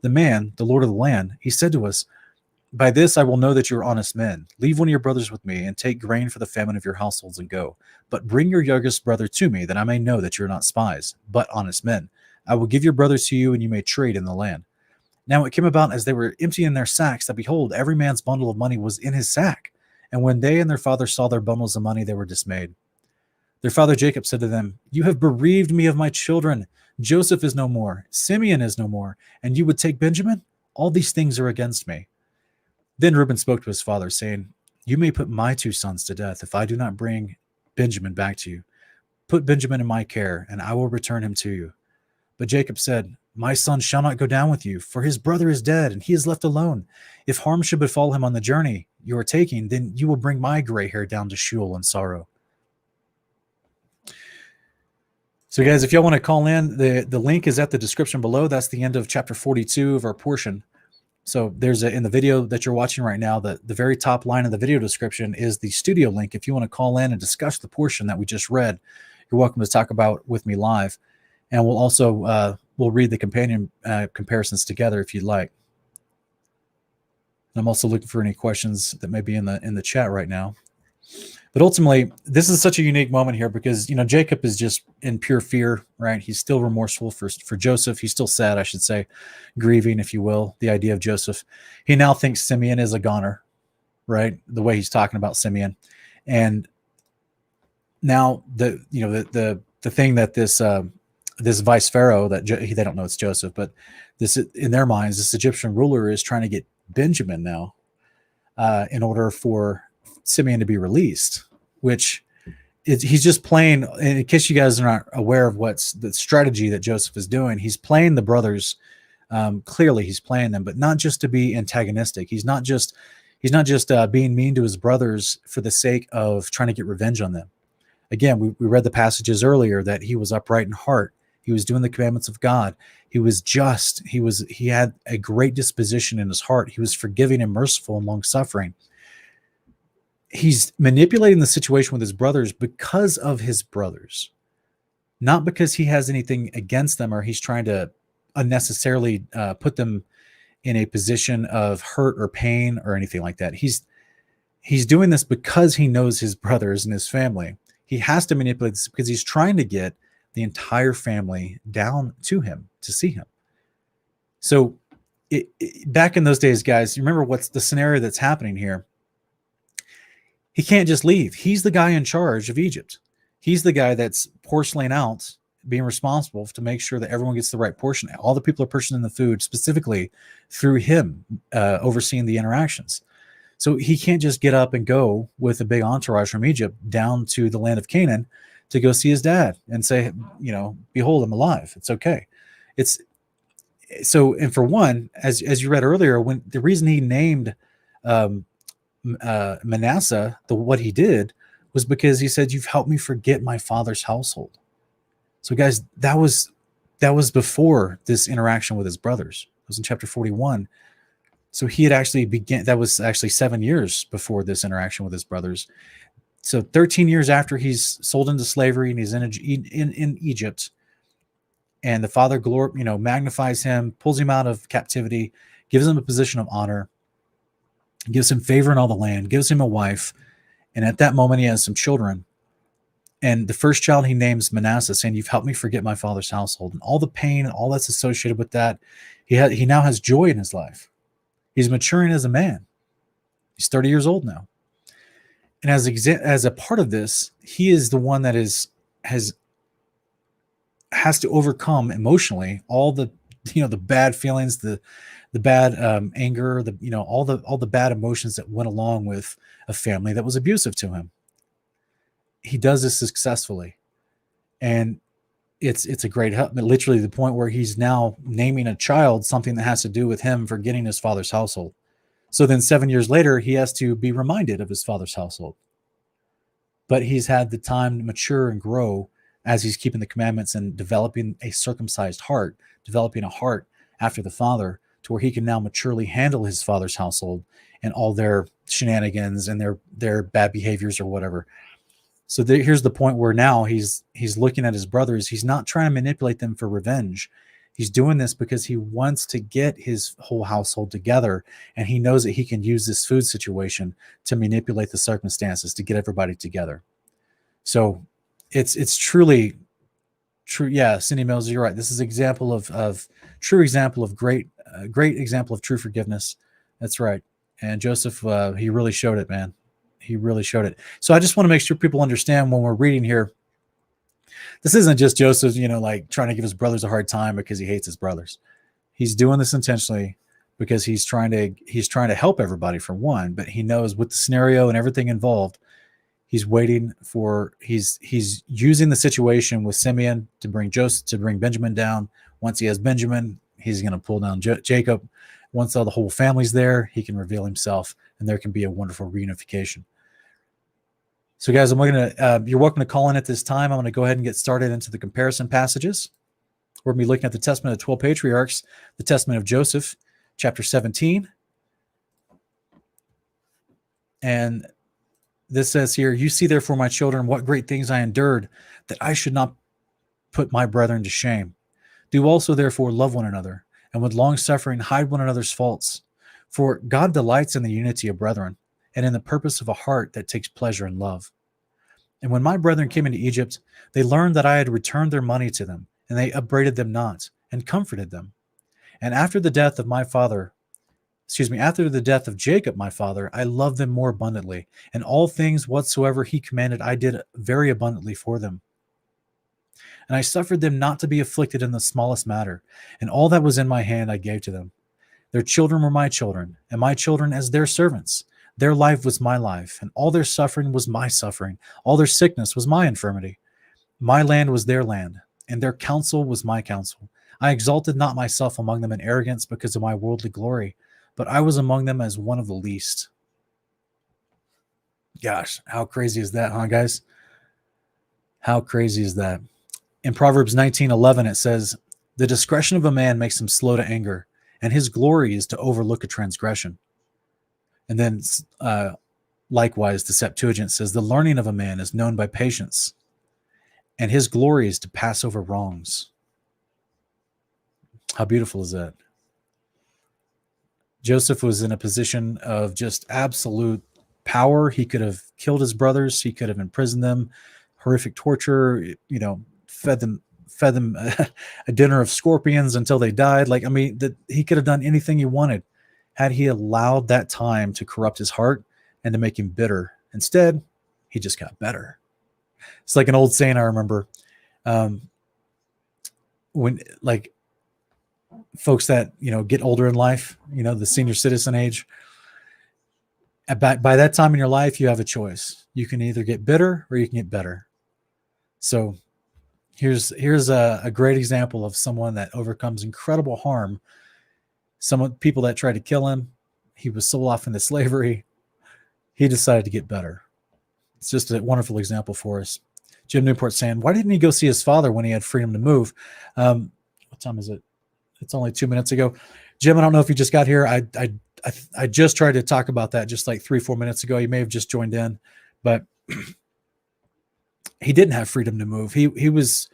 The man, the Lord of the land, he said to us, by this I will know that you are honest men. Leave one of your brothers with me, and take grain for the famine of your households, and go. But bring your youngest brother to me, that I may know that you are not spies, but honest men. I will give your brothers to you, and you may trade in the land. Now it came about as they were emptying their sacks, that behold, every man's bundle of money was in his sack. And when they and their father saw their bundles of money, they were dismayed. Their father Jacob said to them, you have bereaved me of my children. Joseph is no more. Simeon is no more. And you would take Benjamin? All these things are against me. Then Reuben spoke to his father, saying, you may put my 2 sons to death if I do not bring Benjamin back to you. Put Benjamin in my care, and I will return him to you. But Jacob said, my son shall not go down with you, for his brother is dead, and he is left alone. If harm should befall him on the journey you are taking, then you will bring my gray hair down to Sheol in sorrow. So guys, if y'all want to call in, the link is at the description below. That's the end of chapter 42 of our portion. So there's in the video that you're watching right now, the very top line of the video description is the studio link. If you want to call in and discuss the portion that we just read, you're welcome to talk about with me live. And we'll also we'll read the companion comparisons together if you'd like. And I'm also looking for any questions that may be in the chat right now. But ultimately, this is such a unique moment here because, Jacob is just in pure fear, right? He's still remorseful for Joseph. He's still sad, I should say, grieving, if you will, the idea of Joseph. He now thinks Simeon is a goner, right? The way he's talking about Simeon. And now the thing that this vice pharaoh they don't know it's Joseph, but this in their minds, this Egyptian ruler is trying to get Benjamin now. in order for Simeon to be released, which he's just playing. In case you guys are not aware of what's the strategy that Joseph is doing, he's playing the brothers. Clearly, he's playing them, but not just to be antagonistic. He's not just being mean to his brothers for the sake of trying to get revenge on them. Again, we read the passages earlier that he was upright in heart. He was doing the commandments of God. He was just. He had a great disposition in his heart. He was forgiving and merciful and long-suffering. He's manipulating the situation with his brothers because of his brothers, not because he has anything against them or he's trying to unnecessarily put them in a position of hurt or pain or anything like that. He's doing this because he knows his brothers and his family. He has to manipulate this because he's trying to get the entire family down to him to see him. So back in those days, guys, you remember what's the scenario that's happening here? He can't just leave. He's the guy in charge of Egypt. He's the guy that's portioning out, being responsible to make sure that everyone gets the right portion. All the people are portioning the food specifically through him, overseeing the interactions. So he can't just get up and go with a big entourage from Egypt down to the land of Canaan to go see his dad and say, behold, I'm alive. It's okay. And for one, as you read earlier, when the reason he named Manasseh, what he did was because he said, "You've helped me forget my father's household." So, guys, that was before this interaction with his brothers. It was in chapter 41. So he had actually that was actually 7 years before this interaction with his brothers. So 13 years after he's sold into slavery and he's in Egypt, and the father magnifies him, pulls him out of captivity, gives him a position of honor, gives him favor in all the land, gives him a wife, and at that moment he has some children. And the first child he names Manasseh, saying, "You've helped me forget my father's household," and all the pain and all that's associated with that. He now has joy in his life. He's maturing as a man. He's 30 years old now. And as a part of this, he is the one that has to overcome emotionally all the the bad feelings, the bad anger, all the bad emotions that went along with a family that was abusive to him. He does this successfully, and it's a great help. Literally, the point where he's now naming a child something that has to do with him forgetting his father's household. So then 7 years later, he has to be reminded of his father's household. But he's had the time to mature and grow as he's keeping the commandments and developing a circumcised heart, developing a heart after the Father, to where he can now maturely handle his father's household and all their shenanigans and their bad behaviors or whatever. So here's the point where now he's looking at his brothers. He's not trying to manipulate them for revenge. He's doing this because he wants to get his whole household together, and he knows that he can use this food situation to manipulate the circumstances to get everybody together. So it's truly true. Yeah, Cindy Mills, you're right. This is example of true example of great example of true forgiveness. That's right. And Joseph, he really showed it, man. He really showed it. So I just want to make sure people understand when we're reading here, this isn't just Joseph, like trying to give his brothers a hard time because he hates his brothers. He's doing this intentionally because he's trying to help everybody, for one, but he knows with the scenario and everything involved, he's using the situation with Simeon to bring Benjamin down. Once he has Benjamin, he's going to pull down Jacob. Once the whole family's there, he can reveal himself, and there can be a wonderful reunification. So, guys, you're welcome to call in at this time. I'm going to go ahead and get started into the comparison passages. We're going to be looking at the Testament of the 12 Patriarchs, the Testament of Joseph, chapter 17. And this says here, "You see, therefore, my children, what great things I endured, that I should not put my brethren to shame. Do also, therefore, love one another, and with long suffering hide one another's faults. For God delights in the unity of brethren, and in the purpose of a heart that takes pleasure in love. And when my brethren came into Egypt, they learned that I had returned their money to them, and they upbraided them not, and comforted them. And after the death of Jacob, my father, I loved them more abundantly, and all things whatsoever he commanded I did very abundantly for them. And I suffered them not to be afflicted in the smallest matter, and all that was in my hand I gave to them. Their children were my children, and my children as their servants. Their life was my life, and all their suffering was my suffering. All their sickness was my infirmity. My land was their land, and their counsel was my counsel. I exalted not myself among them in arrogance because of my worldly glory, but I was among them as one of the least. Gosh, how crazy is that, huh, guys? How crazy is that? In Proverbs 19:11, it says, "The discretion of a man makes him slow to anger, and his glory is to overlook a transgression." And then likewise, the Septuagint says, "The learning of a man is known by patience, and his glory is to pass over wrongs." How beautiful is that? Joseph was in a position of just absolute power. He could have killed his brothers. He could have imprisoned them, horrific torture, fed them a dinner of scorpions until they died. He could have done anything he wanted had he allowed that time to corrupt his heart and to make him bitter. Instead, he just got better. It's like an old saying I remember, when folks that get older in life, the senior citizen age. By that time in your life, you have a choice. You can either get bitter or you can get better. So here's a great example of someone that overcomes incredible harm. Some people that tried to kill him, he was sold off into slavery. He decided to get better. It's just a wonderful example for us. Jim Newport saying, why didn't he go see his father when he had freedom to move? What time is it? It's only 2 minutes ago. Jim, I don't know if you just got here. I just tried to talk about that just like 3-4 minutes ago. You may have just joined in, but he didn't have freedom to move. He was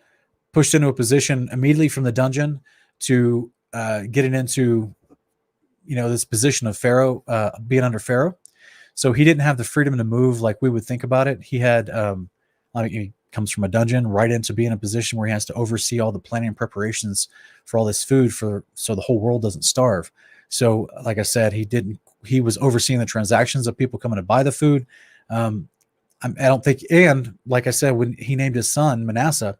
pushed into a position immediately from the dungeon to getting into this position of Pharaoh, being under Pharaoh. So he didn't have the freedom to move like we would think about it. He had he comes from a dungeon right into being in a position where he has to oversee all the planning and preparations for all this food so the whole world doesn't starve. So like I said, he was overseeing the transactions of people coming to buy the food. I don't think, and like I said, when he named his son Manasseh,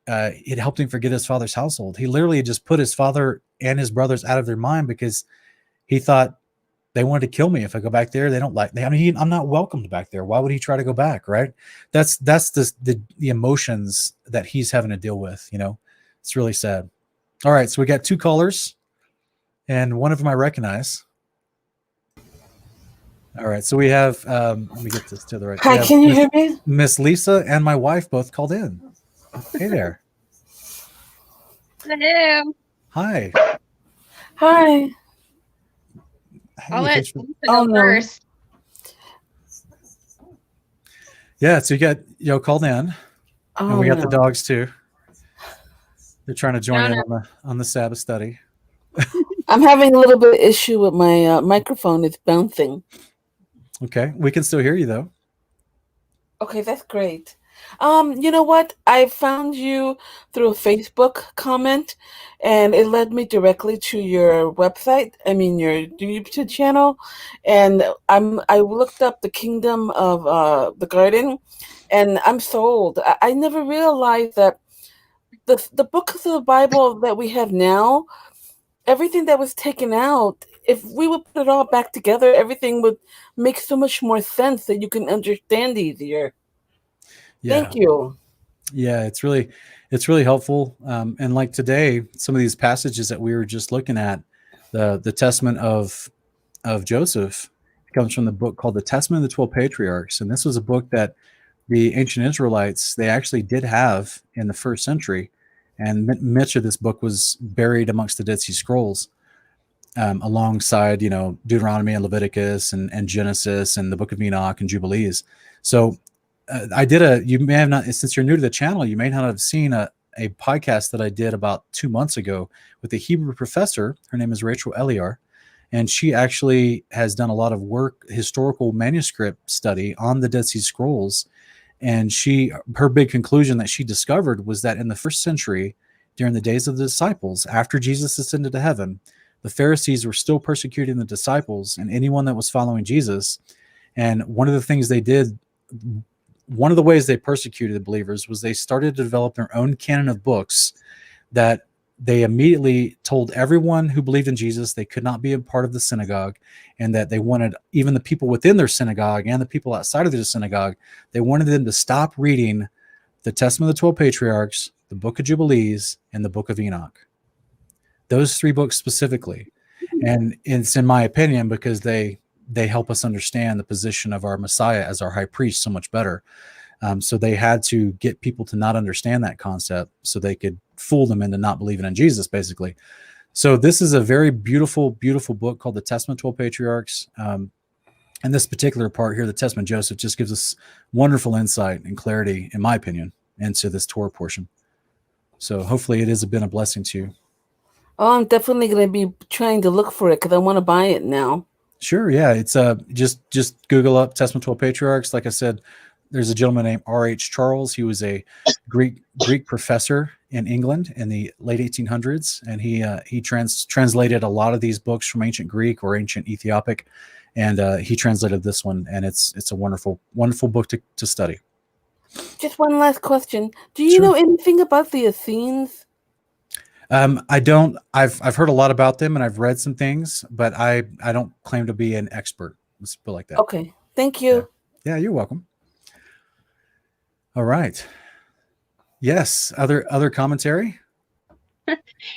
it helped him forget his father's household. He literally just put his father and his brothers out of their mind because he thought they wanted to kill me if I go back there. They don't like me. I mean, I'm not welcomed back there. Why would he try to go back? Right. That's the emotions that he's having to deal with. It's really sad. All right. So we got 2 callers and one of them I recognize. All right. So we have, let me get this to the right. Hi, can you hear me? Miss Lisa and my wife both called in. Hey there. Hello. Hi. Hi. I'll let Lisa Oh, go no. first. Yeah. So you got, called in and we got the dogs too. They're trying to join in on the Sabbath study. I'm having a little bit of issue with my microphone. It's bouncing. Okay. We can still hear you though. Okay, that's great. You know what? I found you through a Facebook comment, and it led me directly to your website. I mean, your YouTube channel, and I looked up the Kingdom of the Garden, and I'm sold. I never realized that the books of the Bible that we have now, everything that was taken out, if we would put it all back together, everything would make so much more sense that you can understand easier. Yeah. Thank you. Yeah, it's really helpful. And like today, some of these passages that we were just looking at, the Testament of Joseph comes from the book called the Testament of the 12 Patriarchs. And this was a book that the ancient Israelites, they actually did have in the first century. And much of this book was buried amongst the Dead Sea Scrolls, alongside, Deuteronomy and Leviticus and Genesis and the book of Enoch and Jubilees. So you may have not, since you're new to the channel, you may not have seen a podcast that I did about 2 months ago with a Hebrew professor. Her name is Rachel Eliar, and she actually has done a lot of work, historical manuscript study on the Dead Sea Scrolls. And her big conclusion that she discovered was that in the first century, during the days of the disciples, after Jesus ascended to heaven, the Pharisees were still persecuting the disciples and anyone that was following Jesus. And one of the things they did, one of the ways they persecuted the believers was they started to develop their own canon of books that they immediately told everyone who believed in Jesus they could not be a part of the synagogue, and that they wanted even the people within their synagogue and the people outside of their synagogue, they wanted them to stop reading the Testament of the 12 Patriarchs, the Book of Jubilees, and the Book of Enoch. Those 3 books specifically. And it's in my opinion because they help us understand the position of our Messiah as our high priest so much better. So they had to get people to not understand that concept so they could fool them into not believing in Jesus, basically. So this is a very beautiful, beautiful book called the Testament of 12 Patriarchs. And this particular part here, the Testament of Joseph, just gives us wonderful insight and clarity, in my opinion, into this Torah portion. So hopefully it has been a blessing to you. Oh, I'm definitely going to be trying to look for it because I want to buy it now. Sure, yeah. It's just Google up Testament 12 Patriarchs. Like I said, there's a gentleman named R.H. Charles. He was a Greek professor in England in the late 1800s, and he translated a lot of these books from ancient Greek or ancient Ethiopic, and he translated this one, and it's a wonderful, wonderful book to study. Just one last question. Do you Sure. know anything about the Essenes? I don't. I've heard a lot about them, and I've read some things, but I don't claim to be an expert. Let's put it like that. Okay, thank you. Yeah, you're welcome. All right. Yes. Other commentary?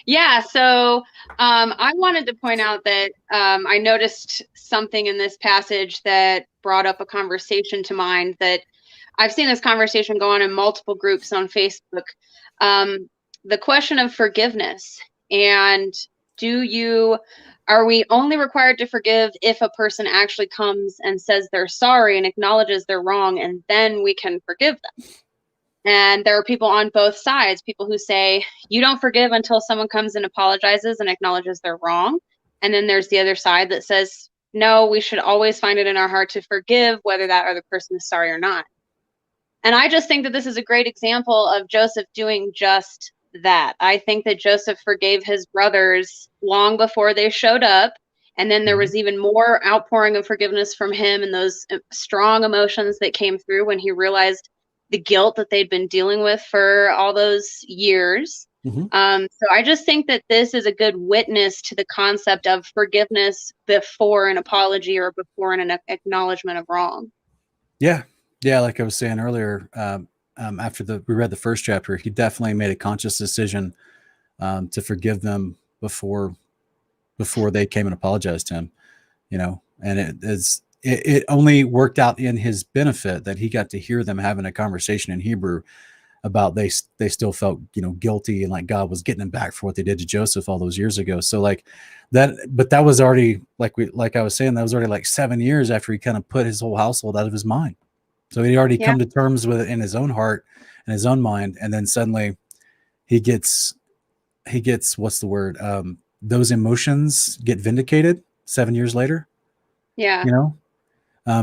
Yeah. So I wanted to point out that I noticed something in this passage that brought up a conversation to mind that I've seen this conversation go on in multiple groups on Facebook. The question of forgiveness, and are we only required to forgive if a person actually comes and says they're sorry and acknowledges they're wrong, and then we can forgive them? And there are people on both sides, people who say you don't forgive until someone comes and apologizes and acknowledges they're wrong. And then there's the other side that says, no, we should always find it in our heart to forgive, whether that other person is sorry or not. And I just think that this is a great example of Joseph doing just that. I think that Joseph forgave his brothers long before they showed up. And then there was even more outpouring of forgiveness from him and those strong emotions that came through when he realized the guilt that they'd been dealing with for all those years. So I just think that this is a good witness to the concept of forgiveness before an apology or before an acknowledgement of wrong. Yeah. Yeah. Like I was saying earlier, after we read the first chapter, he definitely made a conscious decision to forgive them before they came and apologized to him, and it only worked out in his benefit that he got to hear them having a conversation in Hebrew about they still felt, guilty, and like God was getting them back for what they did to Joseph all those years ago. So like that, but that was already like I was saying, that was already like 7 years after he kind of put his whole household out of his mind. So he'd already come to terms with it in his own heart and his own mind. And then suddenly he gets, what's the word? Those emotions get vindicated 7 years later. Yeah.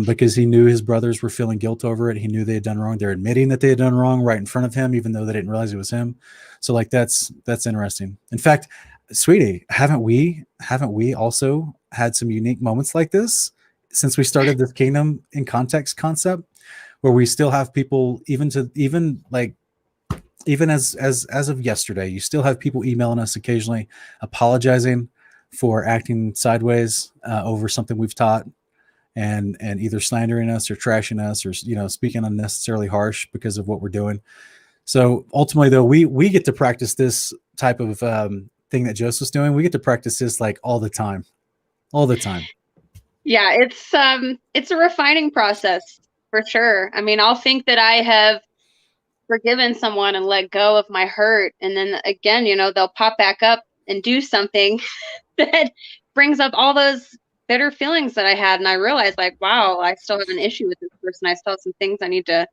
Because he knew his brothers were feeling guilt over it. He knew they had done wrong. They're admitting that they had done wrong right in front of him, even though they didn't realize it was him. So like, that's interesting. In fact, sweetie, haven't we also had some unique moments like this since we started this kingdom in context concept, where we still have people, even as of yesterday, you still have people emailing us occasionally apologizing for acting sideways over something we've taught, and either slandering us or trashing us, or speaking unnecessarily harsh because of what we're doing. So ultimately, though, we get to practice this type of thing that Joseph's doing. We get to practice this like all the time. Yeah, it's a refining process for sure. I mean, I'll think that I have forgiven someone and let go of my hurt, and then again, they'll pop back up and do something that brings up all those bitter feelings that I had, and I realized, like, wow, I still have an issue with this person. I still have some things I need to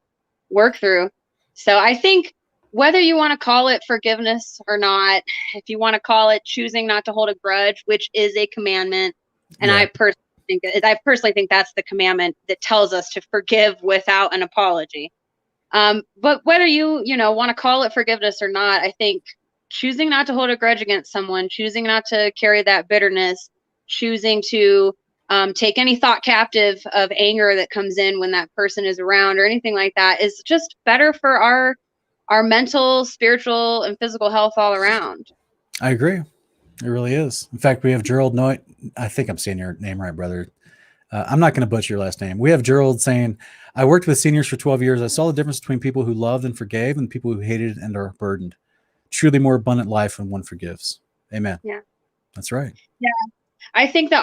work through. So I think whether you want to call it forgiveness or not, if you want to call it choosing not to hold a grudge, which is a commandment, and I personally think that's the commandment that tells us to forgive without an apology. But whether you want to call it forgiveness or not, I think choosing not to hold a grudge against someone, choosing not to carry that bitterness, choosing to take any thought captive of anger that comes in when that person is around or anything like that is just better for our mental, spiritual, and physical health all around. I agree. It really is. In fact, we have Gerald Noy. I think I'm saying your name right, brother. I'm not going to butcher your last name. We have Gerald saying, I worked with seniors for 12 years. I saw the difference between people who loved and forgave and people who hated and are burdened. Truly more abundant life when one forgives. Amen. Yeah. That's right. Yeah. I think the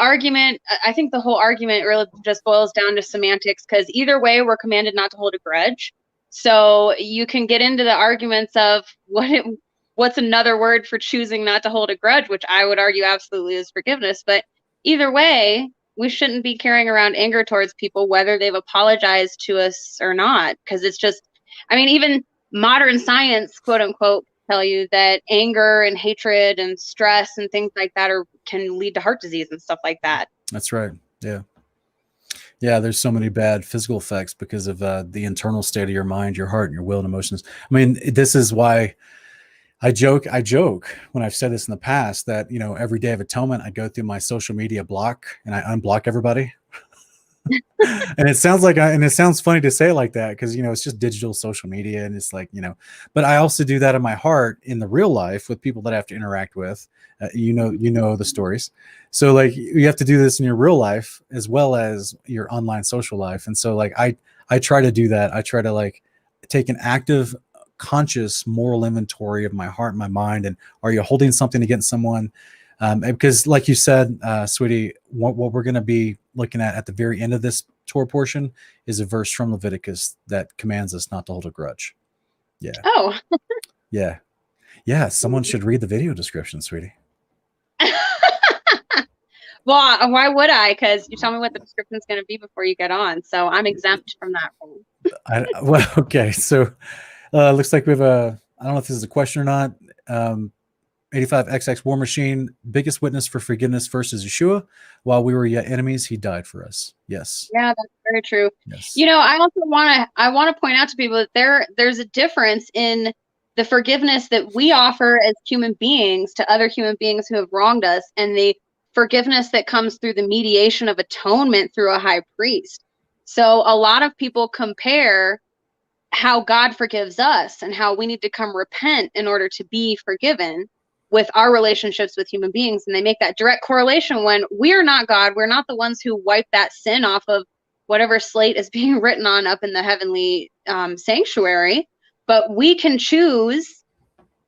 whole argument really just boils down to semantics, because either way, we're commanded not to hold a grudge. So you can get into the arguments of what's another word for choosing not to hold a grudge, which I would argue absolutely is forgiveness. But either way, we shouldn't be carrying around anger towards people, whether they've apologized to us or not, because it's just, I mean, even modern science, quote unquote, tell you that anger and hatred and stress and things like that can lead to heart disease and stuff like that. That's right. Yeah. Yeah, there's so many bad physical effects because of the internal state of your mind, your heart, and your will and emotions. I mean, this is why I joke when I've said this in the past that, every day of atonement, I go through my social media block and I unblock everybody. And it sounds funny to say it like that because, it's just digital social media and it's like, but I also do that in my heart in the real life with people that I have to interact with. You know the stories. So like you have to do this in your real life as well as your online social life. And so like I try to do that. I try to like take an active, conscious moral inventory of my heart and my mind. And are you holding something against someone? Because like you said, sweetie, what we're going to be looking at the very end of this Torah portion is a verse from Leviticus that commands us not to hold a grudge. Yeah. Oh. Yeah. Yeah. Someone should read the video description, sweetie. Well, why would I? Because you tell me what the description is going to be before you get on. So I'm exempt from that rule. Okay. So looks like we have I don't know if this is a question or not. 85XX War Machine, biggest witness for forgiveness first is Yeshua. While we were yet enemies, he died for us. Yes. Yeah, that's very true. Yes. I also want to point out to people that there's a difference in the forgiveness that we offer as human beings to other human beings who have wronged us, and the forgiveness that comes through the mediation of atonement through a high priest. So a lot of people compare how God forgives us and how we need to come repent in order to be forgiven with our relationships with human beings. And they make that direct correlation when we're not God. We're not the ones who wipe that sin off of whatever slate is being written on up in the heavenly sanctuary. But we can choose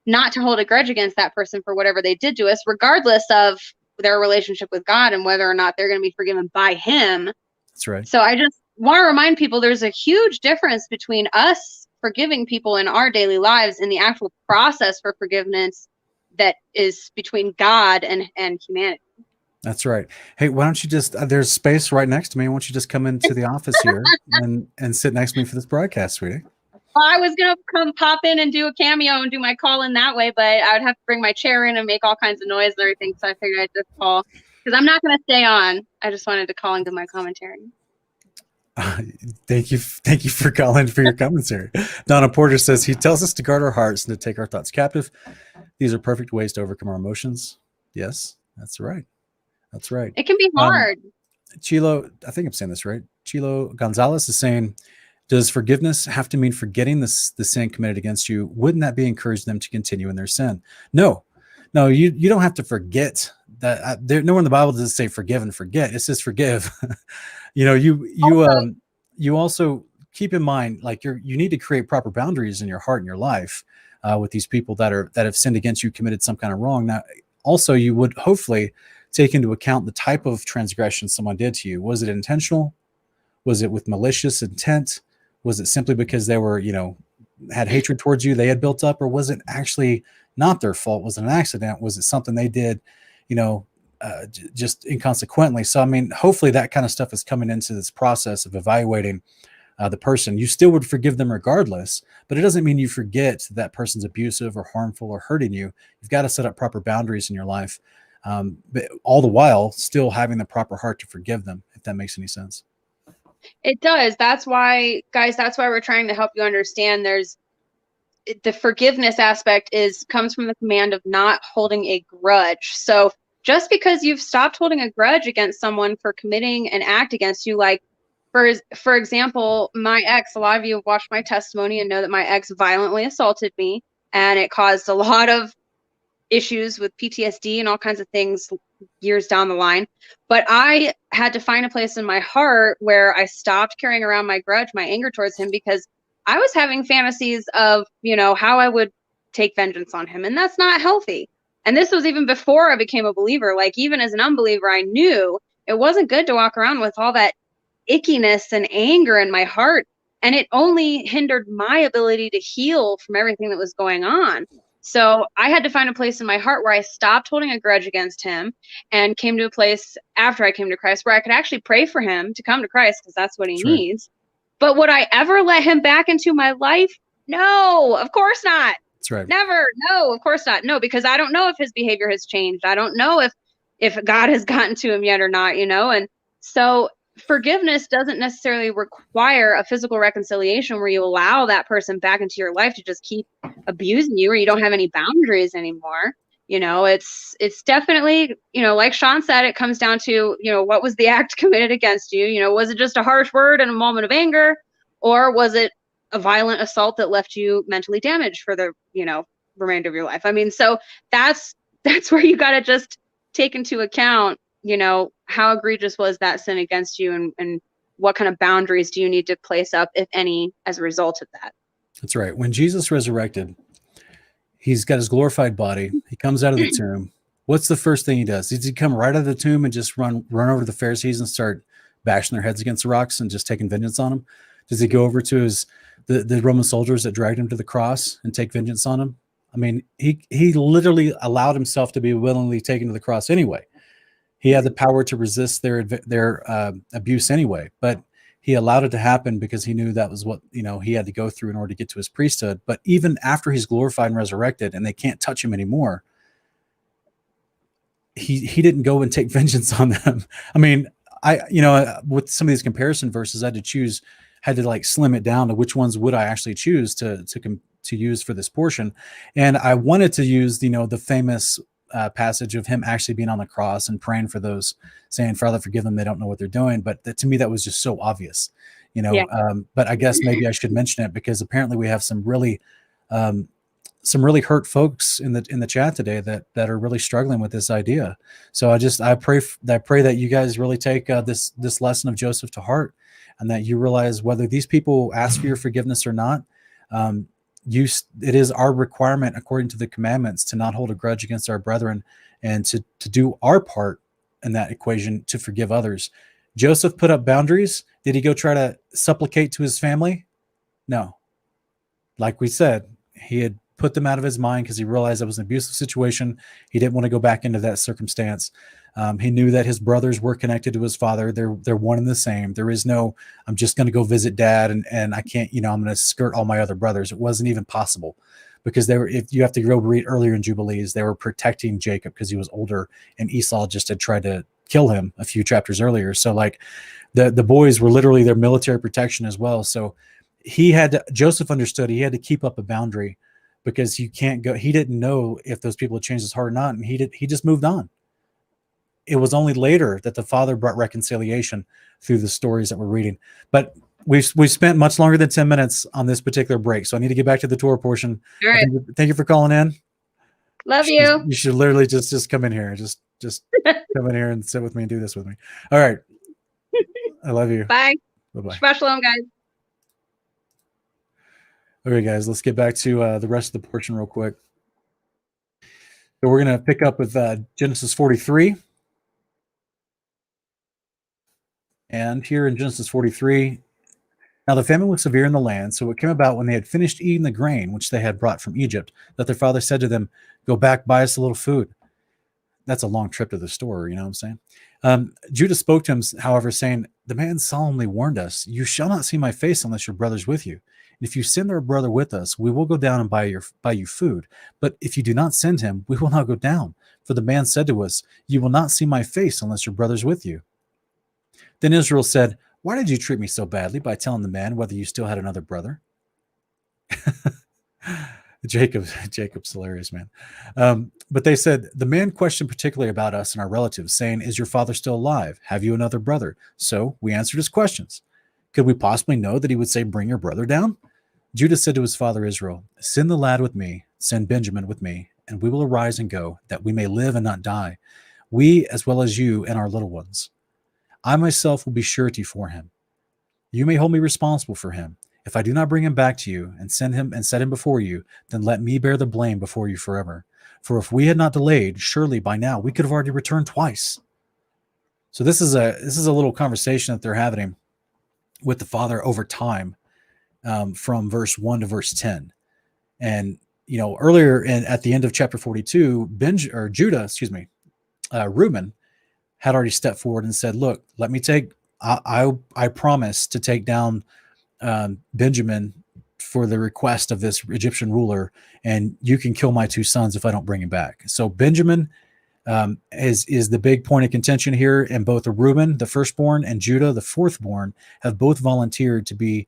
not to hold a grudge against that person for whatever they did to us, regardless of their relationship with God and whether or not they're going to be forgiven by him. That's right. So I just want to remind people there's a huge difference between us forgiving people in our daily lives and the actual process for forgiveness that is between God and humanity. That's right. Hey, why don't you just, there's space right next to me. Why don't you just come into the office here and sit next to me for this broadcast, sweetie? Well, I was going to come pop in and do a cameo and do my call in that way, but I would have to bring my chair in and make all kinds of noise and everything. So I figured I'd just call because I'm not going to stay on. I just wanted to call and do my commentary. Thank you for calling for your commentary. Donna Porter says he tells us to guard our hearts and to take our thoughts captive. These are perfect ways to overcome our emotions. Yes, that's right. That's right. It can be hard. Chilo, I think I'm saying this right. Chilo Gonzalez is saying, does forgiveness have to mean forgetting the sin committed against you? Wouldn't that be encouraging them to continue in their sin? No, you don't have to forget that. Nowhere in the Bible does it say forgive and forget. It says forgive. You also keep in mind, like you need to create proper boundaries in your heart and your life with these people that have sinned against you, committed some kind of wrong. Now, also, you would hopefully take into account the type of transgression someone did to you. Was it intentional? Was it with malicious intent? Was it simply because they were, had hatred towards you, they had built up, or was it actually not their fault? Was it an accident? Was it something they did, just inconsequently? So, I mean, hopefully that kind of stuff is coming into this process of evaluating the person. You still would forgive them regardless, but it doesn't mean you forget that person's abusive or harmful or hurting you. You've got to set up proper boundaries in your life, but all the while still having the proper heart to forgive them, if that makes any sense. It does. That's why, guys, we're trying to help you understand the forgiveness aspect comes from the command of not holding a grudge. So just because you've stopped holding a grudge against someone for committing an act against you, like for example, my ex, a lot of you have watched my testimony and know that my ex violently assaulted me, and it caused a lot of issues with PTSD and all kinds of things years down the line. But I had to find a place in my heart where I stopped carrying around my grudge, my anger towards him, because I was having fantasies of, how I would take vengeance on him. And that's not healthy. And this was even before I became a believer. Like, even as an unbeliever, I knew it wasn't good to walk around with all that ickiness and anger in my heart. And it only hindered my ability to heal from everything that was going on. So I had to find a place in my heart where I stopped holding a grudge against him and came to a place after I came to Christ where I could actually pray for him to come to Christ, because that's what he needs. But would I ever let him back into my life? No, of course not. That's right. Never. No, of course not. No, because I don't know if his behavior has changed. I don't know if God has gotten to him yet or not, And so forgiveness doesn't necessarily require a physical reconciliation where you allow that person back into your life to just keep abusing you, or you don't have any boundaries anymore. It's definitely, like Sean said, it comes down to, what was the act committed against you? Was it just a harsh word in a moment of anger, or was it a violent assault that left you mentally damaged for the, remainder of your life? I mean, so that's where you got to just take into account, how egregious was that sin against you, and what kind of boundaries do you need to place up, if any, as a result of that. That's right. When Jesus resurrected, he's got his glorified body. He comes out of the tomb. What's the first thing he does? Does he come right out of the tomb and just run over to the Pharisees and start bashing their heads against the rocks and just taking vengeance on them? Does he go over to the Roman soldiers that dragged him to the cross and take vengeance on him? I mean, he literally allowed himself to be willingly taken to the cross anyway. He had the power to resist their abuse anyway, but he allowed it to happen because he knew that was what he had to go through in order to get to his priesthood. But even after he's glorified and resurrected, and they can't touch him anymore, he didn't go and take vengeance on them. I mean, with some of these comparison verses, I had to like slim it down to which ones would I actually choose to use for this portion, and I wanted to use the famous passage of him actually being on the cross and praying for those, saying, "Father, forgive them; they don't know what they're doing." But to me, that was just so obvious, Yeah. But I guess maybe I should mention it because apparently we have some really hurt folks in the chat today that are really struggling with this idea. So I pray that you guys really take this lesson of Joseph to heart, and that you realize whether these people ask for your forgiveness or not. It is our requirement according to the commandments to not hold a grudge against our brethren, and to do our part in that equation to forgive others. Joseph put up boundaries. Did he go try to supplicate to his family? No. Like we said, he had put them out of his mind because he realized it was an abusive situation. He didn't want to go back into that circumstance. He knew that his brothers were connected to his father. They're one and the same. There is no, I'm just going to go visit dad and I can't, I'm going to skirt all my other brothers. It wasn't even possible because if you have to go read earlier in Jubilees, they were protecting Jacob because he was older and Esau just had tried to kill him a few chapters earlier. So like the boys were literally their military protection as well. So Joseph understood he had to keep up a boundary because you can't go. He didn't know if those people had changed his heart or not. And he just moved on. It was only later that the father brought reconciliation through the stories that we're reading. But we've spent much longer than 10 minutes on this particular break. So I need to get back to the Torah portion. All right. Thank you for calling in. Love you. You should literally just come in here. Just come in here and sit with me and do this with me. All right. I love you. Bye. Bye-bye. Shabbat shalom, guys. Okay, guys, let's get back to the rest of the portion real quick. So we're going to pick up with Genesis 43. And here in Genesis 43, now the famine was severe in the land, so it came about when they had finished eating the grain which they had brought from Egypt, that their father said to them, "Go back, buy us a little food." That's a long trip to the store, you know what I'm saying? Judah spoke to him, however, saying, "The man solemnly warned us, 'You shall not see my face unless your brother's with you. And if you send our brother with us, we will go down and buy you food. But if you do not send him, we will not go down. For the man said to us, 'You will not see my face unless your brother's with you.'" Then Israel said, "Why did you treat me so badly by telling the man whether you still had another brother?" Jacob's hilarious, man. But they said, "The man questioned particularly about us and our relatives, saying, 'Is your father still alive? Have you another brother?' So we answered his questions. Could we possibly know that he would say, 'Bring your brother down'?" Judah said to his father Israel, "Send the lad with me, send Benjamin with me, and we will arise and go, that we may live and not die, we as well as you and our little ones. I myself will be surety for him. You may hold me responsible for him. If I do not bring him back to you and send him and set him before you, then let me bear the blame before you forever. For if we had not delayed, surely by now we could have already returned twice. So this is a little conversation that they're having with the father over time, from verse 1 to verse 10. And earlier at the end of chapter 42, Reuben had already stepped forward and said, "Look, let me take. I promise to take down Benjamin for the request of this Egyptian ruler, and you can kill my two sons if I don't bring him back." So Benjamin is the big point of contention here, and both Reuben, the firstborn, and Judah, the fourthborn, have both volunteered to be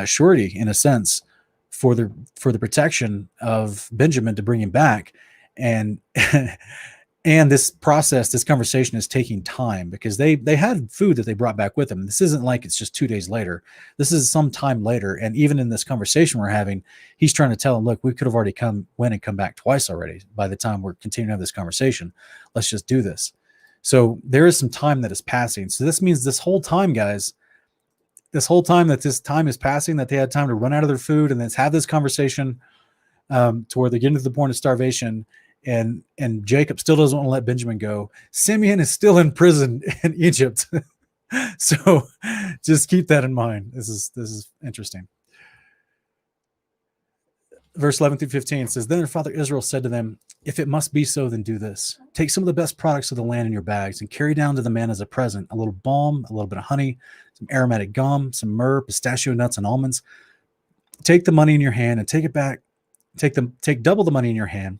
surety, in a sense, for the protection of Benjamin to bring him back. And and this conversation is taking time, because they had food that they brought back with them. This isn't like it's just 2 days later. This is some time later. And even in this conversation we're having, he's trying to tell them, look, we could have already went and come back twice already by the time we're continuing to have this conversation. Let's just do this. So there is some time that is passing. So this means this whole time, guys, that this time is passing, that they had time to run out of their food and then have this conversation to where they're getting to the point of starvation. And Jacob still doesn't want to let Benjamin go. Simeon is still in prison in Egypt. So just keep that in mind. This is interesting. Verse 11 through 15 says, "Then their father Israel said to them, if it must be so, then do this. Take some of the best products of the land in your bags and carry down to the man as a present a little balm, a little bit of honey, some aromatic gum, some myrrh, pistachio nuts, and almonds. Take the money in your hand and take it back. Take double the money in your hand,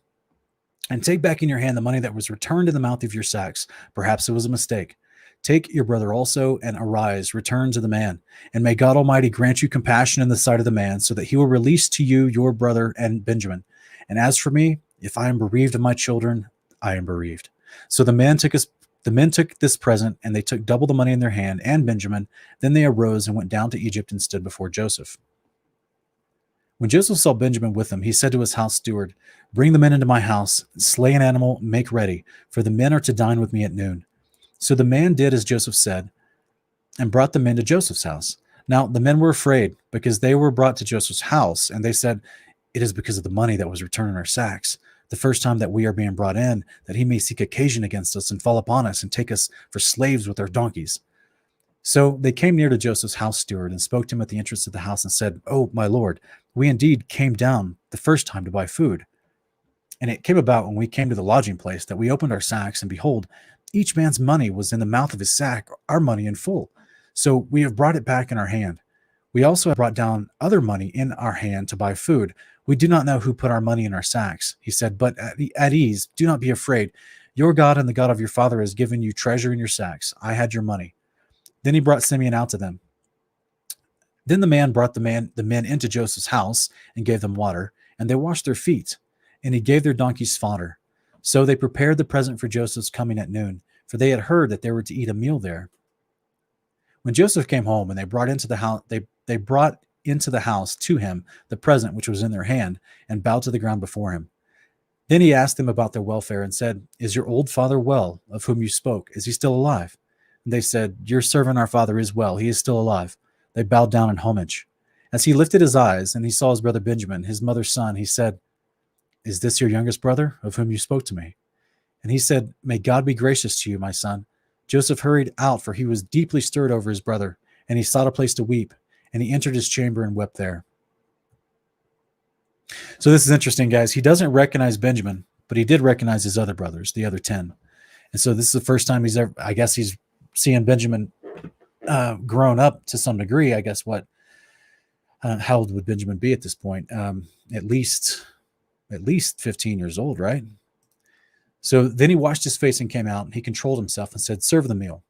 and take back in your hand the money that was returned in the mouth of your sacks. Perhaps it was a mistake. Take your brother also, and arise, return to the man. And may God Almighty grant you compassion in the sight of the man, so that he will release to you your brother and Benjamin. And as for me, if I am bereaved of my children, I am bereaved." So the men took this present, and they took double the money in their hand and Benjamin. Then they arose and went down to Egypt and stood before Joseph. When Joseph saw Benjamin with them, he said to his house steward, "Bring the men into my house, slay an animal, make ready, for the men are to dine with me at noon." So the man did as Joseph said, and brought the men to Joseph's house. Now the men were afraid, because they were brought to Joseph's house, and they said, "It is because of the money that was returned in our sacks, the first time that we are being brought in, that he may seek occasion against us and fall upon us and take us for slaves with our donkeys." So they came near to Joseph's house steward and spoke to him at the entrance of the house and said, "Oh, my lord, we indeed came down the first time to buy food. And it came about when we came to the lodging place that we opened our sacks, and behold, each man's money was in the mouth of his sack, our money in full. So we have brought it back in our hand. We also have brought down other money in our hand to buy food. We do not know who put our money in our sacks." He said, "But at ease, do not be afraid. Your God and the God of your father has given you treasure in your sacks. I had your money." Then he brought Simeon out to them. Then the man brought the men into Joseph's house and gave them water, and they washed their feet, and he gave their donkeys fodder. So they prepared the present for Joseph's coming at noon, for they had heard that they were to eat a meal there. When Joseph came home, and they brought into the house to him the present which was in their hand, and bowed to the ground before him. Then he asked them about their welfare and said, "Is your old father well, of whom you spoke? Is he still alive?" And they said, "Your servant our father is well. He is still alive." They bowed down in homage. As he lifted his eyes and he saw his brother Benjamin, his mother's son, he said, "Is this your youngest brother, of whom you spoke to me?" And he said, "May God be gracious to you, my son." Joseph hurried out, for he was deeply stirred over his brother, and he sought a place to weep, and he entered his chamber and wept there. So this is interesting, guys. He doesn't recognize Benjamin, but he did recognize his other brothers, the other 10. And so this is the first time he's seeing Benjamin grown up to some degree. I guess how old would Benjamin be at this point? At least 15 years old, right? So then he washed his face and came out, and he controlled himself and said, "Serve the meal."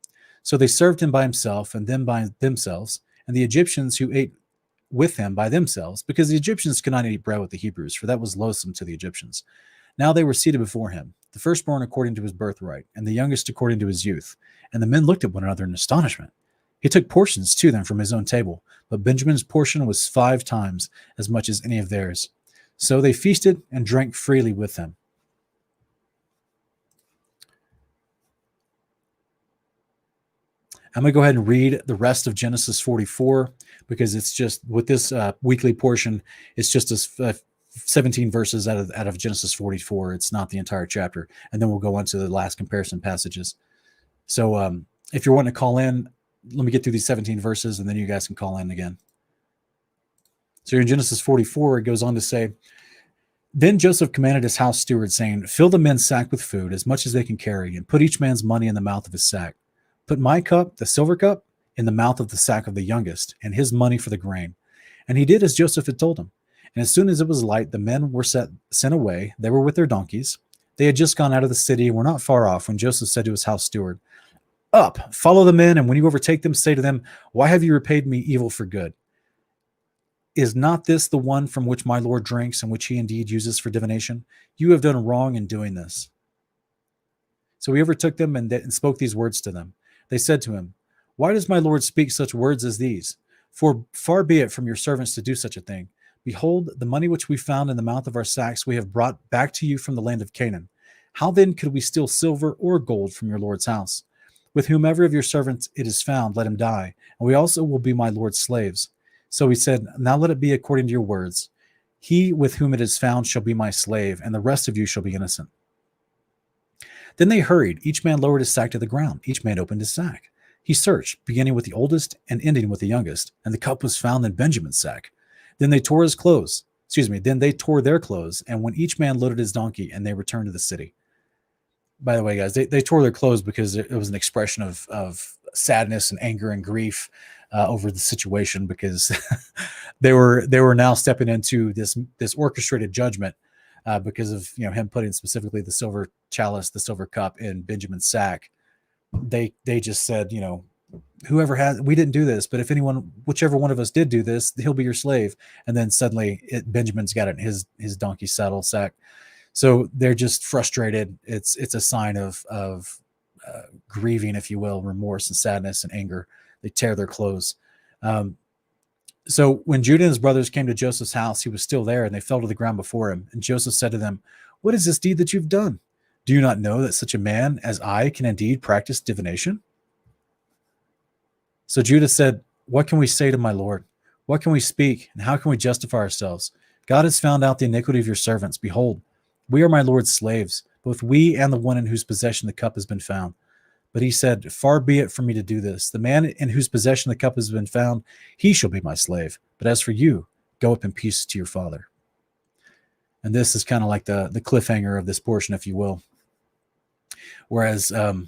So they served him by himself, and them by themselves, and the Egyptians who ate with him by themselves, because the Egyptians could not eat bread with the Hebrews, for that was loathsome to the Egyptians. Now they were seated before him, the firstborn according to his birthright, and the youngest according to his youth. And the men looked at one another in astonishment. He took portions to them from his own table, but Benjamin's portion was 5 times as much as any of theirs. So they feasted and drank freely with them. I'm going to go ahead and read the rest of Genesis 44 because it's just with this weekly portion, it's just 17 verses out of Genesis 44. It's not the entire chapter. And then we'll go on to the last comparison passages. So if you're wanting to call in, let me get through these 17 verses and then you guys can call in again. So in Genesis 44, it goes on to say, then Joseph commanded his house steward, saying, fill the men's sack with food as much as they can carry, and put each man's money in the mouth of his sack. Put my cup, the silver cup, in the mouth of the sack of the youngest, and his money for the grain. And he did as Joseph had told him. And as soon as it was light, the men were sent away. They were with their donkeys. They had just gone out of the city and were not far off when Joseph said to his house steward, up, follow the men, and when you overtake them, say to them, why have you repaid me evil for good? Is not this the one from which my Lord drinks, and which he indeed uses for divination? You have done wrong in doing this. So he overtook them and spoke these words to them. They said to him, why does my Lord speak such words as these? For far be it from your servants to do such a thing. Behold, the money which we found in the mouth of our sacks we have brought back to you from the land of Canaan. How then could we steal silver or gold from your Lord's house? With whomever of your servants it is found, let him die, and we also will be my Lord's slaves. So he said, now let it be according to your words. He with whom it is found shall be my slave, and the rest of you shall be innocent. Then they hurried. Each man lowered his sack to the ground. Each man opened his sack. He searched, beginning with the oldest and ending with the youngest, and the cup was found in Benjamin's sack. Then they tore their clothes, and when each man loaded his donkey, and they returned to the city. By the way, guys, they tore their clothes because it was an expression of sadness and anger and grief over the situation, because they were now stepping into this orchestrated judgment because of him putting specifically the silver chalice, the silver cup in Benjamin's sack. They just said, we didn't do this, but whichever one of us did do this, he'll be your slave. And then suddenly Benjamin's got it in his donkey saddle sack. So they're just frustrated. It's a sign of grieving, if you will, remorse and sadness and anger. They tear their clothes. So when Judah and his brothers came to Joseph's house, he was still there, and they fell to the ground before him. And Joseph said to them, what is this deed that you've done? Do you not know that such a man as I can indeed practice divination? So Judah said, what can we say to my Lord? What can we speak? And how can we justify ourselves? God has found out the iniquity of your servants. Behold, we are my Lord's slaves, both we and the one in whose possession the cup has been found. But he said, far be it from me to do this. The man in whose possession the cup has been found, he shall be my slave. But as for you, go up in peace to your father. And this is kind of like the cliffhanger of this portion, if you will. Whereas we'll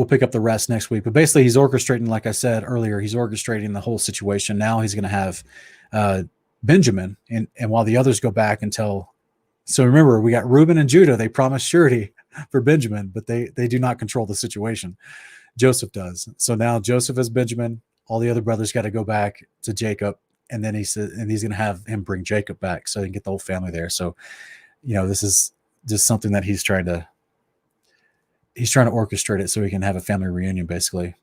pick up the rest next week. But basically, he's orchestrating, like I said earlier, he's orchestrating the whole situation. Now he's going to have Benjamin, and while the others go back and tell. So remember, we got Reuben and Judah. They promised surety for Benjamin, but they do not control the situation. Joseph does. So now Joseph is Benjamin. All the other brothers got to go back to Jacob, and then he's going to have him bring Jacob back so he can get the whole family there. So, this is just something that he's trying to orchestrate it so he can have a family reunion, basically.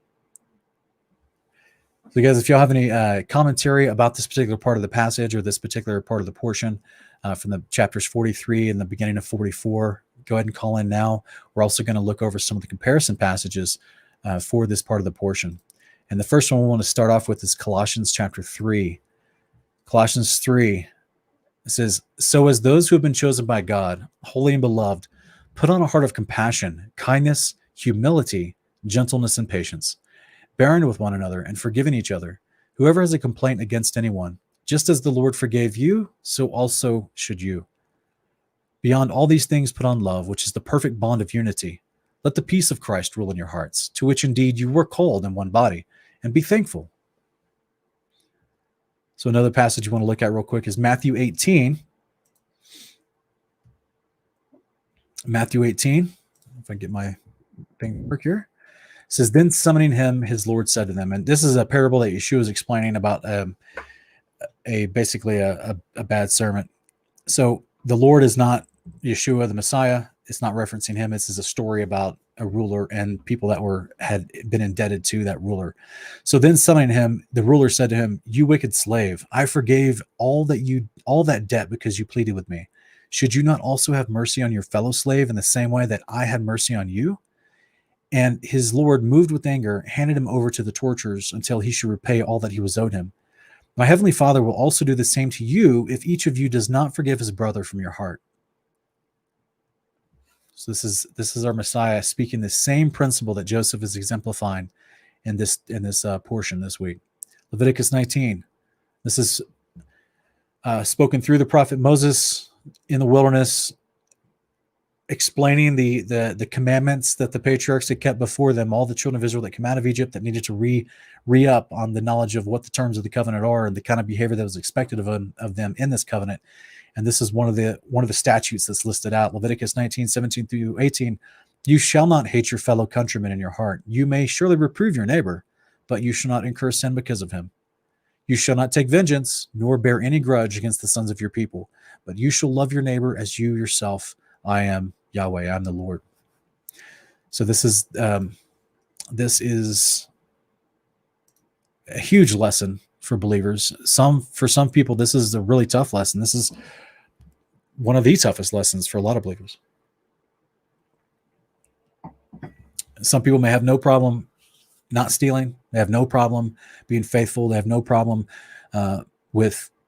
So guys, if y'all have any commentary about this particular part of the passage or this particular part of the portion from the chapters 43 and the beginning of 44, go ahead and call in now. We're also going to look over some of the comparison passages for this part of the portion. And the first one we want to start off with is Colossians chapter 3. Colossians 3, it says, so as those who have been chosen by God, holy and beloved, put on a heart of compassion, kindness, humility, gentleness, and patience, bearing with one another and forgiving each other. Whoever has a complaint against anyone, just as the Lord forgave you, so also should you. Beyond all these things, put on love, which is the perfect bond of unity. Let the peace of Christ rule in your hearts, to which indeed you were called in one body, and be thankful. So another passage you want to look at real quick is Matthew 18. Matthew 18, if I can get my thing to work here. It says, then summoning him, his Lord said to them, and this is a parable that Yeshua is explaining about basically a bad servant. So the Lord is not Yeshua, the Messiah. It's not referencing him. This is a story about a ruler and people that had been indebted to that ruler. So then summoning him, the ruler said to him, you wicked slave, I forgave all that debt because you pleaded with me. Should you not also have mercy on your fellow slave in the same way that I had mercy on you?" And his Lord, moved with anger, handed him over to the torturers until he should repay all that he was owed him. My heavenly Father will also do the same to you if each of you does not forgive his brother from your heart. So this is our Messiah speaking the same principle that Joseph is exemplifying in this portion this week. Leviticus 19. This is spoken through the prophet Moses in the wilderness, explaining the commandments that the patriarchs had kept before them, all the children of Israel that came out of Egypt that needed to re-up on the knowledge of what the terms of the covenant are and the kind of behavior that was expected of them in this covenant. And this is one of the statutes that's listed out. Leviticus 19, 17 through 18. You shall not hate your fellow countrymen in your heart. You may surely reprove your neighbor, but you shall not incur sin because of him. You shall not take vengeance, nor bear any grudge against the sons of your people, but you shall love your neighbor as you yourself. I am Yahweh, I'm the Lord. So this is a huge lesson for believers. For some people, this is a really tough lesson. This is one of the toughest lessons for a lot of believers. Some people may have no problem not stealing. They have no problem being faithful. They have no problem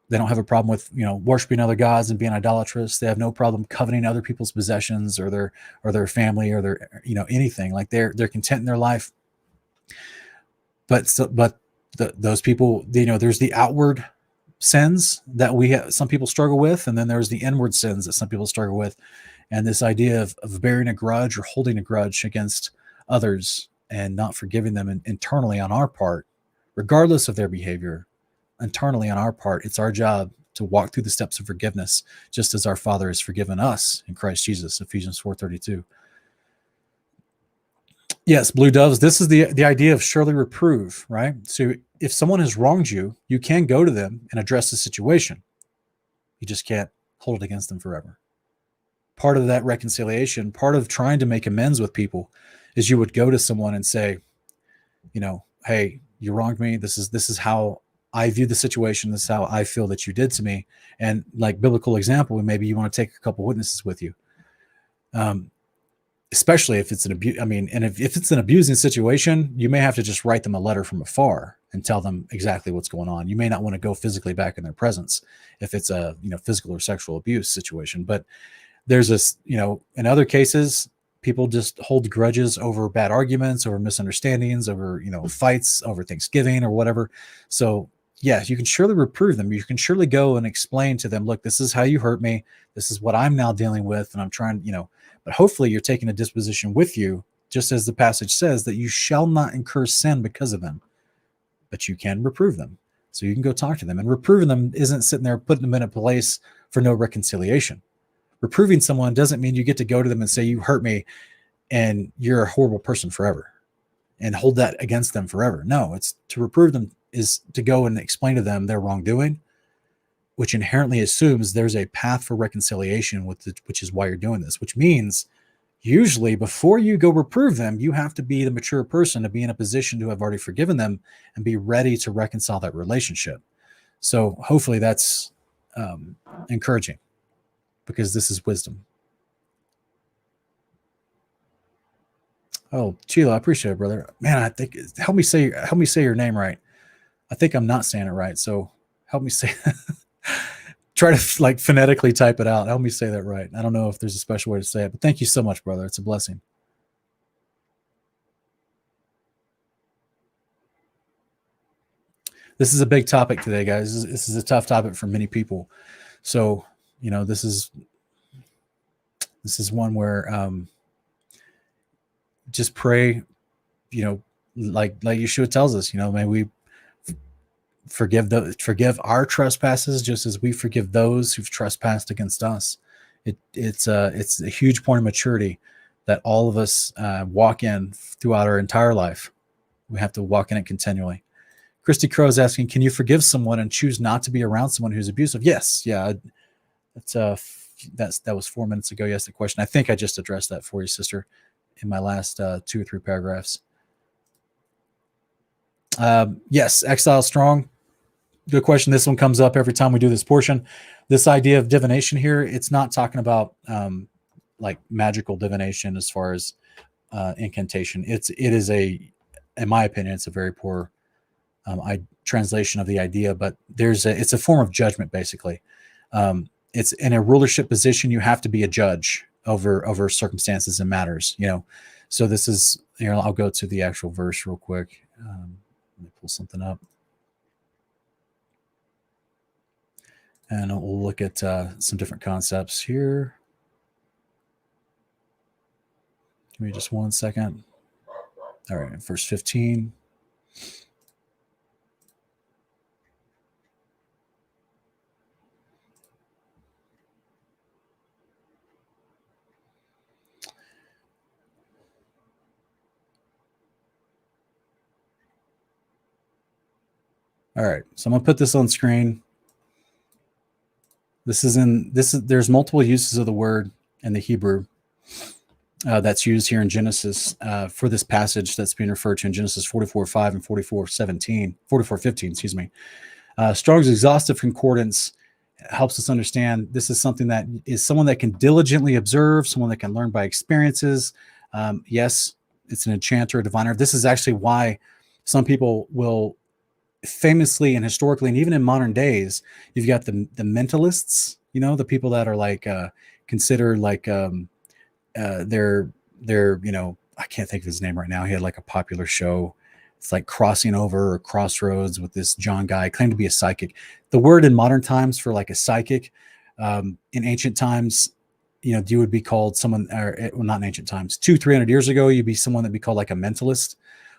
they don't have a problem with, worshiping other gods and being idolatrous. They have no problem coveting other people's possessions or their family or their, anything. Like they're content in their life. But those people, there's the outward sins that some people struggle with, and then there's the inward sins that some people struggle with. And this idea of bearing a grudge or holding a grudge against others and not forgiving them internally on our part, regardless of their behavior, internally on our part, it's our job to walk through the steps of forgiveness, just as our Father has forgiven us in Christ Jesus, Ephesians 4:32. Yes, blue doves, this is the idea of surely reprove, right? So if someone has wronged you, you can go to them and address the situation. You just can't hold it against them forever. Part of that reconciliation, part of trying to make amends with people, is you would go to someone and say, hey, you wronged me. This is how I view the situation. This is how I feel that you did to me. And like biblical example, maybe you want to take a couple witnesses with you. Especially if it's an abuse. And if it's an abusing situation, you may have to just write them a letter from afar and tell them exactly what's going on. You may not want to go physically back in their presence if it's a, physical or sexual abuse situation. But there's this, in other cases, people just hold grudges over bad arguments, over misunderstandings, over, fights, over Thanksgiving or whatever. So yeah, you can surely reprove them. You can surely go and explain to them, look, this is how you hurt me. This is what I'm now dealing with. And I'm trying, but hopefully you're taking a disposition with you, just as the passage says, that you shall not incur sin because of them, but you can reprove them. So you can go talk to them, and reproving them isn't sitting there putting them in a place for no reconciliation. Reproving someone doesn't mean you get to go to them and say, you hurt me and you're a horrible person forever and hold that against them forever. No, it's to reprove them is to go and explain to them their wrongdoing, which inherently assumes there's a path for reconciliation which is why you're doing this, which means usually before you go reprove them, you have to be the mature person to be in a position to have already forgiven them and be ready to reconcile that relationship. So hopefully that's encouraging, because this is wisdom. Oh, Chila, I appreciate it, brother. Man, I think help me say your name right. I think I'm not saying it right, so help me say. Try to phonetically type it out. Help me say that right. I don't know if there's a special way to say it, but thank you so much, brother. It's a blessing. This is a big topic today, guys. This is a tough topic for many people. So, this is one where just pray, like Yeshua tells us, may we forgive our trespasses just as we forgive those who've trespassed against us. It's a huge point of maturity that all of us walk in throughout our entire life. We have to walk in it continually. Christy Crow is asking, can you forgive someone and choose not to be around someone who's abusive? Yes. Yeah. That was 4 minutes ago. You asked the question. I think I just addressed that for you, sister, in my last 2 or 3 paragraphs. Yes. Exile strong. good question. This one comes up every time we do this portion. This idea of divination here, it's not talking about like magical divination as far as incantation. It is in my opinion, it's a very poor translation of the idea, but it's a form of judgment basically. It's in a rulership position. You have to be a judge over circumstances and matters, So this is, I'll go to the actual verse real quick. Let me pull something up. And we'll look at some different concepts here. Give me just 1 second. All right, verse 15. All right, so I'm gonna put this on screen. There's multiple uses of the word in the Hebrew that's used here in Genesis for this passage that's being referred to in Genesis 44:5 and 44:15, excuse me. Strong's exhaustive concordance helps us understand this is something that is someone that can diligently observe, someone that can learn by experiences. Yes, it's an enchanter, a diviner. This is actually why some people will famously and historically, and even in modern days, you've got the mentalists, the people that are like considered like they're I can't think of his name right now. He had like a popular show. It's like Crossing Over or Crossroads with this John guy, claimed to be a psychic. The word in modern times for like a psychic, in ancient times, you would be called someone, or well, not in ancient times, 200-300 years ago, you'd be someone that'd be called like a mentalist,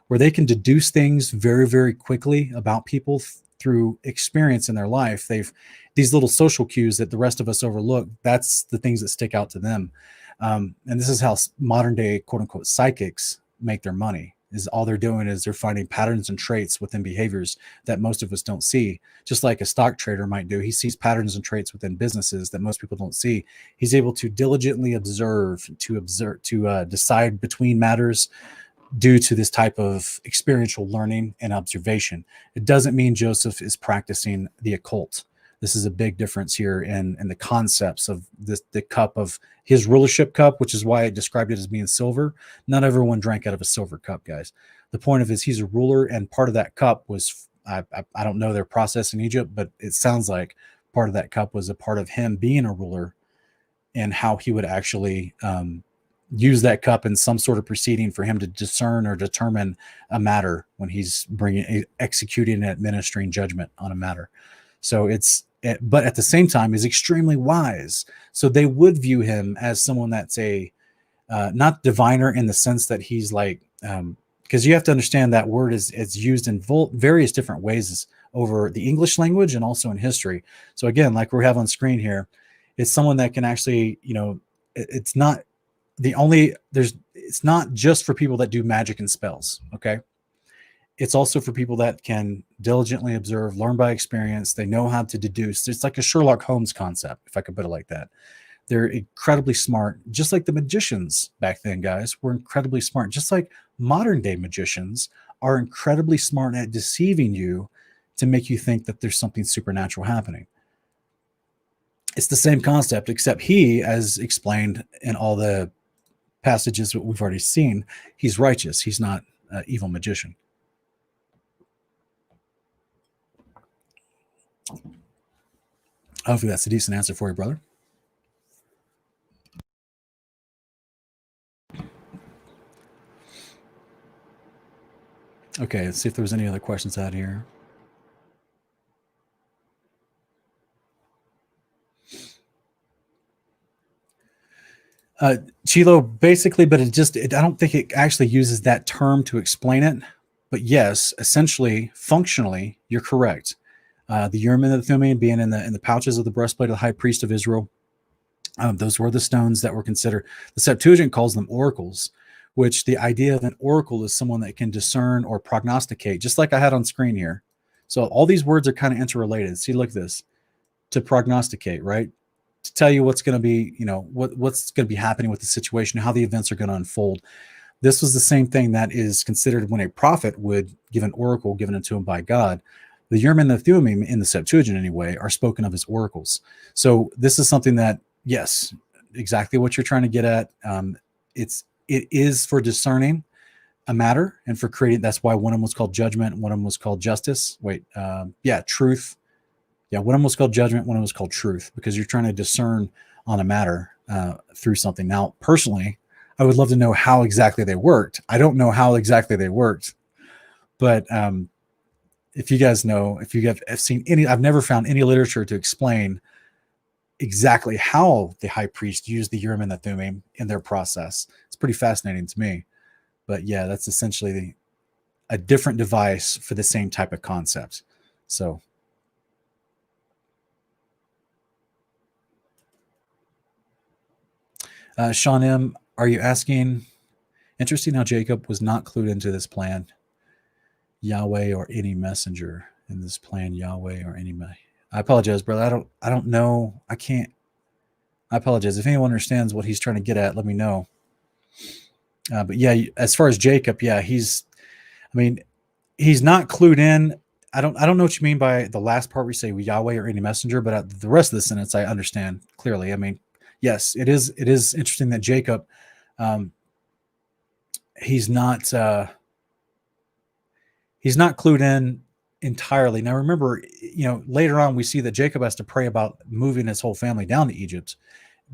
where they can deduce things very, very quickly about people through experience in their life. These little social cues that the rest of us overlook, that's the things that stick out to them. And this is how modern day, quote unquote, psychics make their money. Is all they're doing is they're finding patterns and traits within behaviors that most of us don't see. Just like a stock trader might do. He sees patterns and traits within businesses that most people don't see. He's able to diligently observe, to decide between matters due to this type of experiential learning and observation. It doesn't mean Joseph is practicing the occult. This is a big difference here in the concepts of the cup of his rulership cup, which is why I described it as being silver. Not everyone drank out of a silver cup, guys. The point of it is he's a ruler, and part of that cup was, I don't know their process in Egypt, but it sounds like part of that cup was a part of him being a ruler and how he would actually use that cup in some sort of proceeding for him to discern or determine a matter when he's executing and administering judgment on a matter. So but at the same time is extremely wise. So they would view him as someone that's not diviner in the sense that he's like, because you have to understand that word is used in various different ways over the English language and also in history. So again, like we have on screen here, it's someone that can actually, it's not just for people that do magic and spells. Okay. It's also for people that can diligently observe, learn by experience. They know how to deduce. It's like a Sherlock Holmes concept, if I could put it like that. They're incredibly smart, just like the magicians back then, guys, were incredibly smart. Just like modern day magicians are incredibly smart at deceiving you to make you think that there's something supernatural happening. It's the same concept, except he, as explained in all the passages that we've already seen, he's righteous. He's not an evil magician. Hopefully that's a decent answer for you, brother. Okay, let's see if there was any other questions out here. Chilo, basically, but I don't think it actually uses that term to explain it. But yes, essentially, functionally, you're correct. The Urim and the Thummim being in the pouches of the breastplate of the high priest of Israel. Those were the stones that were considered. The Septuagint calls them oracles, which the idea of an oracle is someone that can discern or prognosticate, just like I had on screen here. So all these words are kind of interrelated. See, look at this. To prognosticate, right? To tell you what's going to be, what's going to be happening with the situation, how the events are going to unfold. This was the same thing that is considered when a prophet would give an oracle given unto him by God. The Urim and the Thummim in the Septuagint anyway are spoken of as oracles. So this is something that, yes, exactly what you're trying to get at. It is for discerning a matter and for creating. That's why one of them was called judgment, one of them was called justice. Truth. Yeah, one of them was called judgment, one of them was called truth, because you're trying to discern on a matter through something. Now, personally, I would love to know how exactly they worked. I don't know how exactly they worked, but if you guys know, if you have seen any, I've never found any literature to explain exactly how the high priest used the Urim and the Thummim in their process. It's pretty fascinating to me. But yeah, that's essentially a different device for the same type of concept. So Sean M., are you asking, interesting how Jacob was not clued into this plan, Yahweh or any messenger in this plan, Yahweh or any I apologize, brother. I don't know. I apologize. If anyone understands what he's trying to get at, let me know. But yeah, as far as Jacob, yeah, he's not clued in. I don't know what you mean by the last part where you say Yahweh or any messenger, but the rest of the sentence I understand clearly. I mean, yes, it is interesting that Jacob, he's not clued in entirely. Now, remember, later on we see that Jacob has to pray about moving his whole family down to Egypt.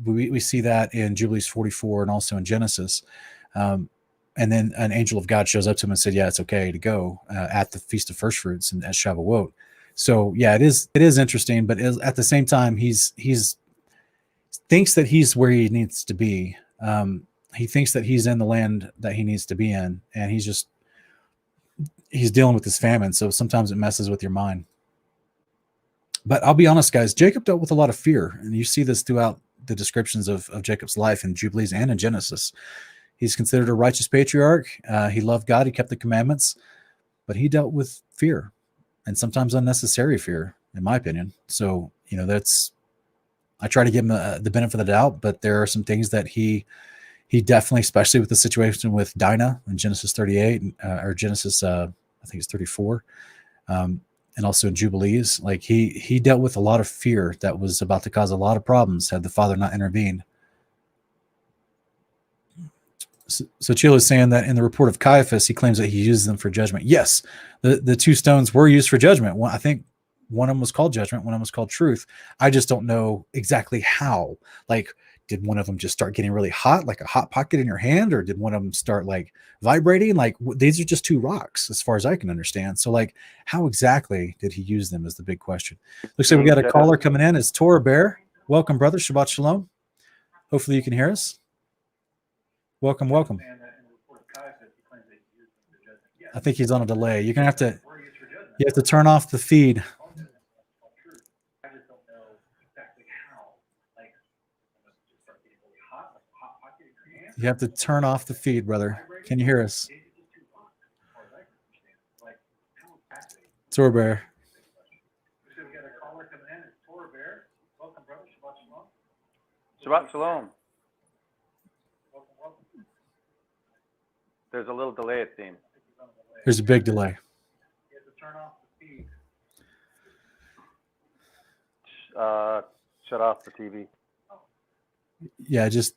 We see that in Jubilees 44 and also in Genesis. And then an angel of God shows up to him and said, yeah, it's okay to go at the Feast of First Fruits and at Shavuot. So yeah, it is interesting, but at the same time, he's thinks that he's where he needs to be. He thinks that he's in the land that he needs to be in, and he's dealing with this famine. So sometimes it messes with your mind. But I'll be honest, guys, Jacob dealt with a lot of fear, and you see this throughout the descriptions of Jacob's life in Jubilees and in Genesis. He's considered a righteous patriarch. He loved God. He kept the commandments, but he dealt with fear, and sometimes unnecessary fear, in my opinion. So, I try to give him the benefit of the doubt, but there are some things that he definitely, especially with the situation with Dinah in Genesis 38 or Genesis, I think it's 34, and also in Jubilees, like he dealt with a lot of fear that was about to cause a lot of problems had the father not intervened. So Chilo is saying that in the report of Caiaphas, he claims that he uses them for judgment. Yes, the two stones were used for judgment. I think one of them was called judgment, one of them was called truth. I just don't know exactly how. Like, did one of them just start getting really hot, like a hot pocket in your hand, or did one of them start like vibrating? Like, these are just two rocks, as far as I can understand. So, like, how exactly did he use them is the big question. Looks like we got a caller coming in. It's Torah Bear. Welcome, brother. Shabbat shalom. Hopefully you can hear us. Welcome. I think he's on a delay. You have to turn off the feed. You have to turn off the feed, brother. Can you hear us? Torah Bear. Shabbat shalom. There's a little delay, it seems. There's a big delay. Shut off the TV. Yeah, just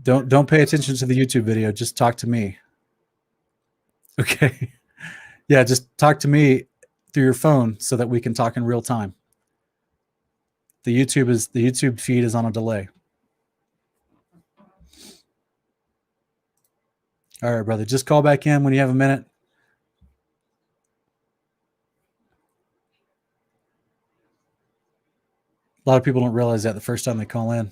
don't pay attention to the YouTube video. Just talk to me. Okay. Yeah, just talk to me through your phone so that we can talk in real time. The YouTube feed is on a delay. All right, brother. Just call back in when you have a minute. A lot of people don't realize that the first time they call in.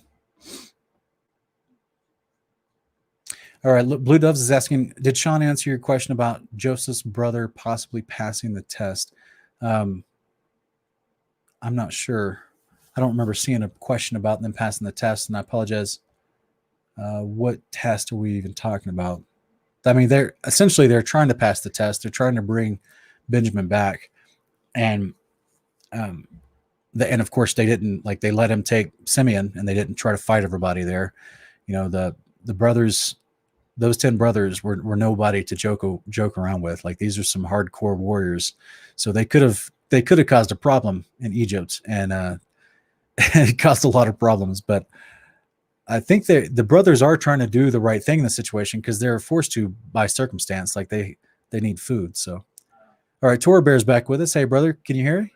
All right. Blue Doves is asking, did Sean answer your question about Joseph's brother possibly passing the test? I'm not sure. I don't remember seeing a question about them passing the test, and I apologize. What test are we even talking about? I mean, they're trying to pass the test. They're trying to bring Benjamin back, and of course they didn't, like, they let him take Simeon, and they didn't try to fight everybody there. The brothers, those 10 brothers were nobody to joke around with. Like, these are some hardcore warriors, so they could have they could have caused a problem in Egypt, and it caused a lot of problems. But I think the brothers are trying to do the right thing in the situation because they're forced to by circumstance. Like they need food. So, all right, Torah Bear's back with us. Hey, brother, can you hear me?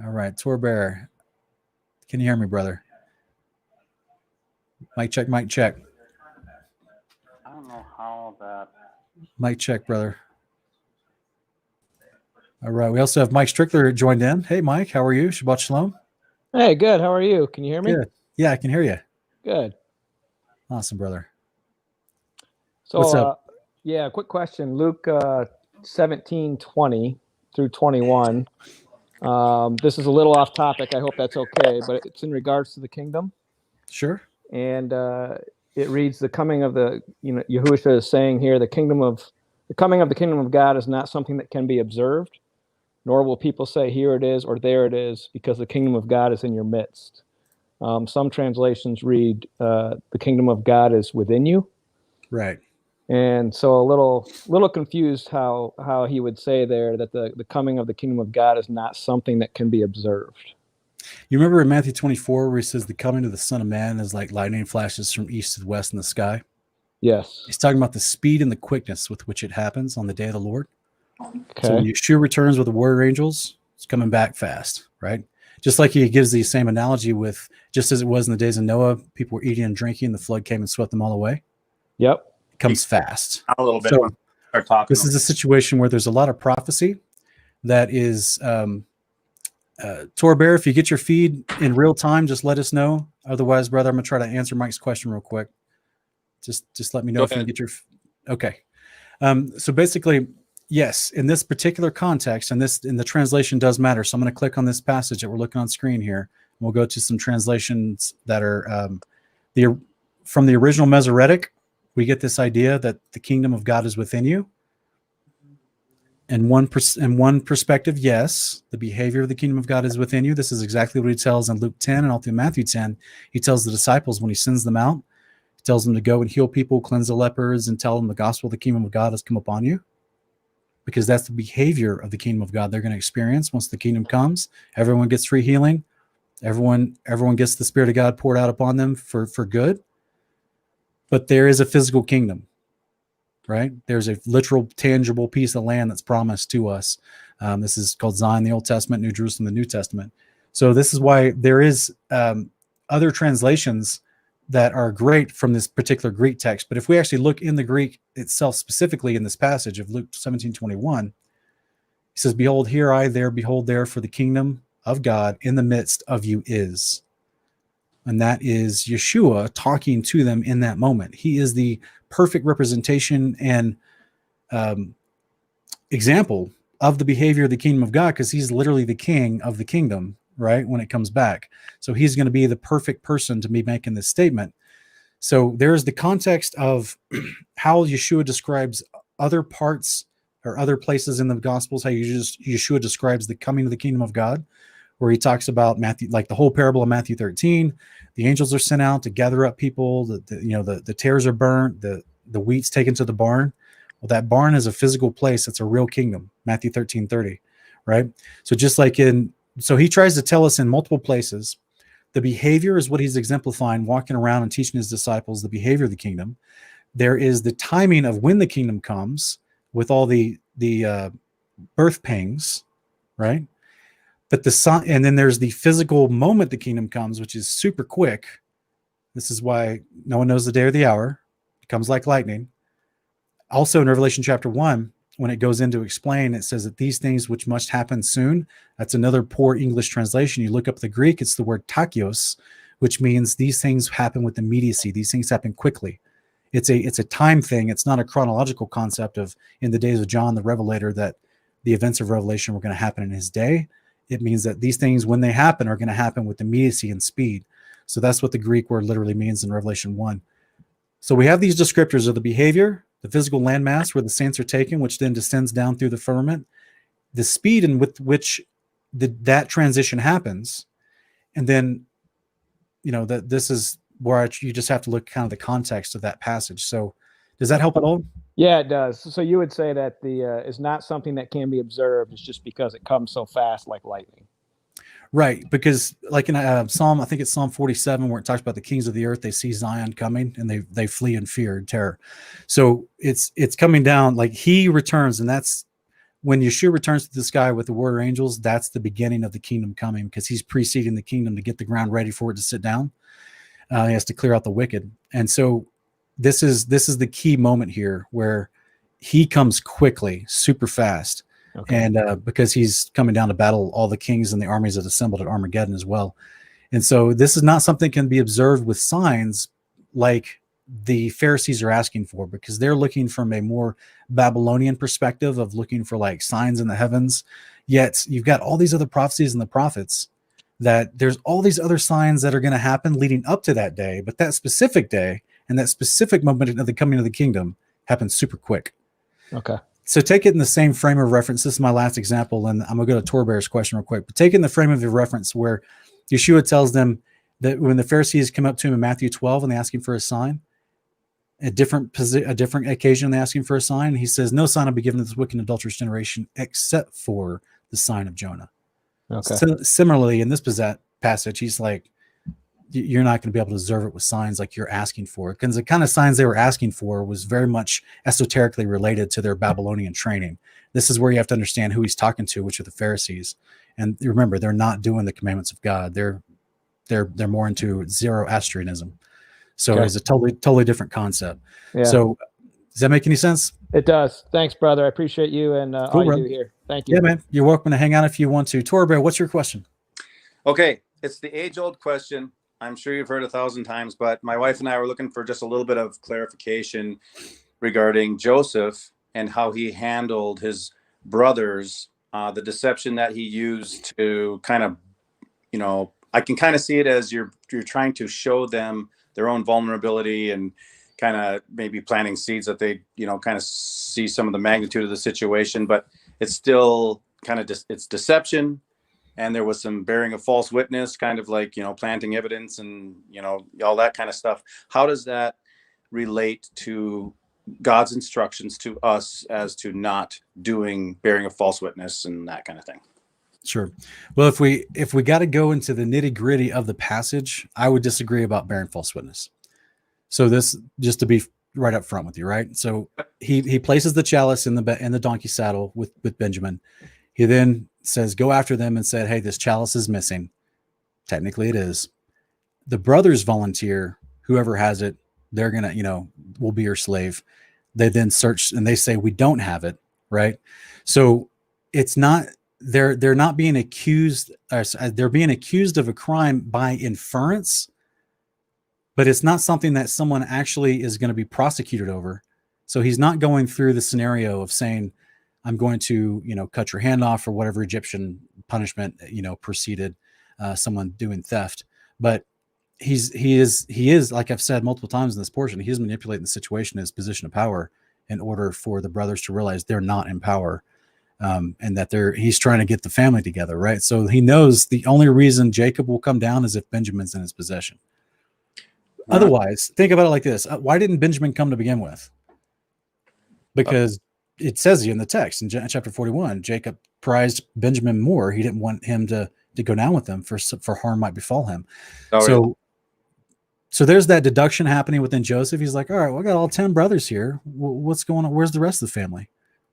All right, Torah Bear, can you hear me, brother? Mic check, mic check. I don't know how that. Mic check, brother. All right, we also have Mike Strickler joined in. Hey, Mike, how are you? Shabbat shalom. Hey, good. How are you? Can you hear me? Good. Yeah, I can hear you. Good. Awesome, brother. So, What's up? Yeah, quick question. Luke 17:20 through 21. This is a little off topic. I hope that's okay, but it's in regards to the kingdom. Sure. And it reads, the coming of the, Yahushua is saying here, the coming of the kingdom of God is not something that can be observed, nor will people say, here it is or there it is, because the kingdom of God is in your midst. Some translations read, the kingdom of God is within you. Right. And so a little confused how he would say there that the coming of the kingdom of God is not something that can be observed. You remember in Matthew 24 where he says the coming of the Son of Man is like lightning flashes from east to west in the sky? Yes. He's talking about the speed and the quickness with which it happens on the day of the Lord. Okay. So when Yeshua returns with the warrior angels, it's coming back fast, right? Just like he gives the same analogy with, just as it was in the days of Noah, people were eating and drinking, the flood came and swept them all away. Yep. It comes fast. A little bit. So Start talking. this is a situation where there's a lot of prophecy that is Torah Bear, if you get your feed in real time, just let us know. Otherwise, brother, I'm gonna try to answer Mike's question real quick. Just let me know if you get your okay. So basically, yes, in this particular context, and the translation does matter. So I'm going to click on this passage that we're looking on screen here. We'll go to some translations that are from the original Masoretic. We get this idea that the kingdom of God is within you. In one perspective, yes, the behavior of the kingdom of God is within you. This is exactly what he tells in Luke 10 and all through Matthew 10. He tells the disciples when he sends them out, he tells them to go and heal people, cleanse the lepers, and tell them the gospel of the kingdom of God has come upon you. Because that's the behavior of the kingdom of God they're going to experience once the kingdom comes. Everyone gets free healing. Everyone gets the Spirit of God poured out upon them for good. But there is a physical kingdom. Right? There's a literal, tangible piece of land that's promised to us. This is called Zion, the Old Testament, New Jerusalem, the New Testament. So this is why there is other translations that are great from this particular Greek text. But if we actually look in the Greek itself, specifically in this passage of Luke 17:21, he says, behold, here I, there, behold, there, for the kingdom of God in the midst of you is. And that is Yeshua talking to them in that moment. He is the perfect representation and example of the behavior of the kingdom of God, because he's literally the king of the kingdom, right? When it comes back. So he's going to be the perfect person to be making this statement. So there's the context of how Yeshua describes other parts or other places in the Gospels, how Yeshua describes the coming of the kingdom of God, where he talks about Matthew, like the whole parable of Matthew 13. The angels are sent out to gather up people. The tares are burnt. The wheat's taken to the barn. Well, that barn is a physical place. It's a real kingdom. Matthew 13:30, right? So just like so he tries to tell us in multiple places, the behavior is what he's exemplifying, walking around and teaching his disciples the behavior of the kingdom. There is the timing of when the kingdom comes with all the birth pangs, right? But and then there's the physical moment the kingdom comes, which is super quick. This is why no one knows the day or the hour. It comes like lightning. Also in Revelation chapter 1, when it goes in to explain, it says that these things which must happen soon. That's another poor English translation. You look up the Greek, it's the word takios, which means these things happen with immediacy. These things happen quickly. It's a time thing. It's not a chronological concept of in the days of John the Revelator that the events of Revelation were going to happen in his day. It means that these things, when they happen, are going to happen with immediacy and speed. So that's what the Greek word literally means in Revelation 1. So we have these descriptors of the behavior, the physical landmass where the saints are taken, which then descends down through the firmament, the speed in with which that transition happens. And then, that this is where you just have to look kind of the context of that passage. So does that help at all? Yeah, it does. So you would say that the is not something that can be observed. It's just because it comes so fast, like lightning. Right, because like in Psalm, I think it's Psalm 47, where it talks about the kings of the earth, they see Zion coming and they flee in fear and terror. So it's coming down, like he returns, and that's when Yeshua returns to the sky with the warrior angels. That's the beginning of the kingdom coming, because he's preceding the kingdom to get the ground ready for it to sit down. He has to clear out the wicked, and so this is the key moment here where he comes quickly, super fast. Okay. And because he's coming down to battle all the kings and the armies that assembled at Armageddon as well. And so this is not something that can be observed with signs like the Pharisees are asking for, because they're looking from a more Babylonian perspective of looking for like signs in the heavens. Yet you've got all these other prophecies in the prophets that there's all these other signs that are going to happen leading up to that day. But that specific day and that specific moment of the coming of the kingdom happens super quick. Okay. So take it in the same frame of reference. This is my last example, and I'm going to go to Tor Bear's question real quick. But take it in the frame of the reference where Yeshua tells them that when the Pharisees come up to him in Matthew 12 and they ask him for a sign, a different occasion they ask him for a sign, he says, "No sign will be given to this wicked and adulterous generation except for the sign of Jonah." Okay. So similarly, in this passage, he's like, you're not going to be able to observe it with signs like you're asking for, because the kind of signs they were asking for was very much esoterically related to their Babylonian training. This is where you have to understand who he's talking to, which are the Pharisees. And remember, they're not doing the commandments of God. They're more into Zoroastrianism. So Okay. it's a totally different concept. Yeah. So does that make any sense? It does. Thanks, brother. I appreciate you and Cool, all you brother. do here. Thank you. Yeah, man. You're welcome to hang out if you want to. Tor Bear, what's your question? Okay, it's the age-old question. I'm sure you've heard 1,000 times, but my wife and I were looking for just a little bit of clarification regarding Joseph and how he handled his brothers, the deception that he used to kind of, I can kind of see it as you're trying to show them their own vulnerability and kind of maybe planting seeds that they, kind of see some of the magnitude of the situation, but it's still kind of it's deception. And there was some bearing of false witness, kind of like, planting evidence and, all that kind of stuff. How does that relate to God's instructions to us as to not doing bearing of false witness and that kind of thing? Sure. Well, if we got to go into the nitty gritty of the passage, I would disagree about bearing false witness. So this, just to be right up front with you, right? So he places the chalice in the donkey saddle with Benjamin. He then says, go after them, and said, hey, this chalice is missing. Technically it is. The brothers volunteer, whoever has it, they're going to, will be your slave. They then search and they say, we don't have it. Right. So it's not, they're not being accused. They're being accused of a crime by inference, but it's not something that someone actually is going to be prosecuted over. So he's not going through the scenario of saying, I'm going to, cut your hand off, or whatever Egyptian punishment, preceded someone doing theft. But he is, like I've said multiple times in this portion, he is manipulating the situation in his position of power in order for the brothers to realize they're not in power, and that he's trying to get the family together, right? So he knows the only reason Jacob will come down is if Benjamin's in his possession. Otherwise, think about it like this. Why didn't Benjamin come to begin with? Because it says in the text in chapter 41, Jacob prized Benjamin more. He didn't want him to go down with him for harm might befall him. So there's that deduction happening within Joseph. He's like, all right, well, I got all 10 brothers here. What's going on? Where's the rest of the family?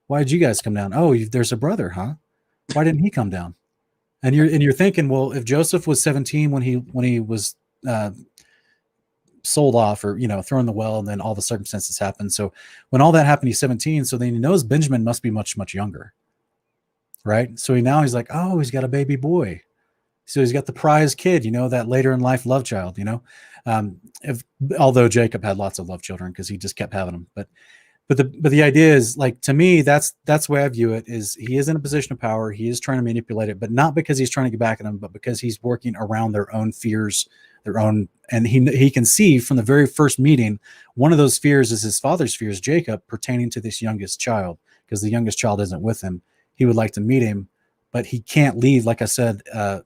Why did you guys come down? Oh, there's a brother, huh? Why didn't he come down? And you're thinking, well, if Joseph was 17 when he was sold off, or thrown in the well, and then all the circumstances happened. So when all that happened, he's 17. So then he knows Benjamin must be much, much younger, right? So he's like, oh, he's got a baby boy. So he's got the prize kid, that later in life love child, although Jacob had lots of love children because he just kept having them. But the idea is, like, to me, that's the way I view it, is he is in a position of power. He is trying to manipulate it, but not because he's trying to get back at them, but because he's working around their own fears, and he can see from the very first meeting, one of those fears is his father's fears, Jacob, pertaining to this youngest child, because the youngest child isn't with him. He would like to meet him, but he can't leave. Like I said,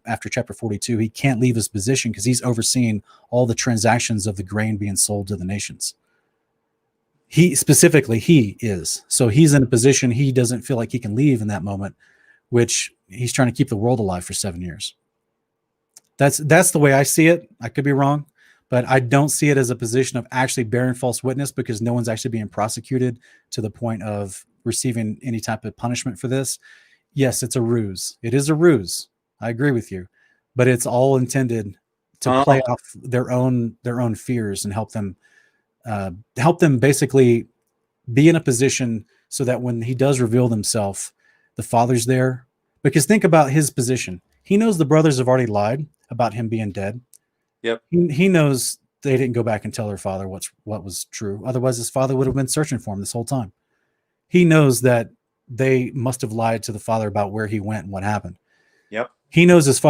after chapter 42, he can't leave his position because he's overseeing all the transactions of the grain being sold to the nations. He specifically, he is. So he's in a position he doesn't feel like he can leave in that moment, which he's trying to keep the world alive for 7 years. That's the way I see it. I could be wrong, but I don't see it as a position of actually bearing false witness, because no one's actually being prosecuted to the point of receiving any type of punishment for this. Yes, it's a ruse. It is a ruse. I agree with you, but it's all intended to play off their own fears and help them basically be in a position so that when he does reveal himself, the Father's there. Because think about his position. He knows the brothers have already lied about him being dead. Yep. He knows they didn't go back and tell their father what was true. Otherwise, his father would have been searching for him this whole time. He knows that they must have lied to the father about where he went and what happened. Yep. He knows his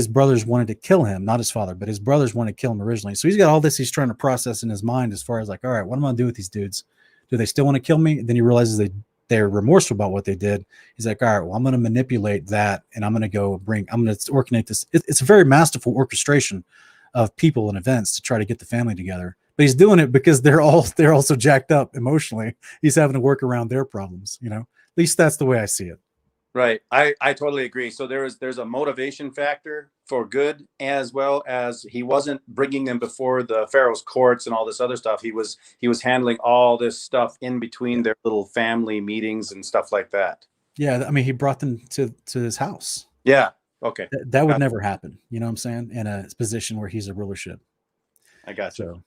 brothers wanted to kill him, not his father, but his brothers wanted to kill him originally. So he's got all this he's trying to process in his mind as far as like, all right, what am I going to do with these dudes? Do they still want to kill me? And then he realizes they're remorseful about what they did. He's like, all right, well, I'm going to manipulate that, and I'm going to orchestrate this. It's a very masterful orchestration of people and events to try to get the family together. But he's doing it because they're also jacked up emotionally. He's having to work around their problems, At least that's the way I see it. Right. I totally agree. So there's a motivation factor for good, as well as he wasn't bringing them before the Pharaoh's courts and all this other stuff. He was handling all this stuff in between their little family meetings and stuff like that. Yeah. I mean, he brought them to his house. Yeah. Okay. That would never happen. You know what I'm saying? In a position where he's a rulership. I got you. So,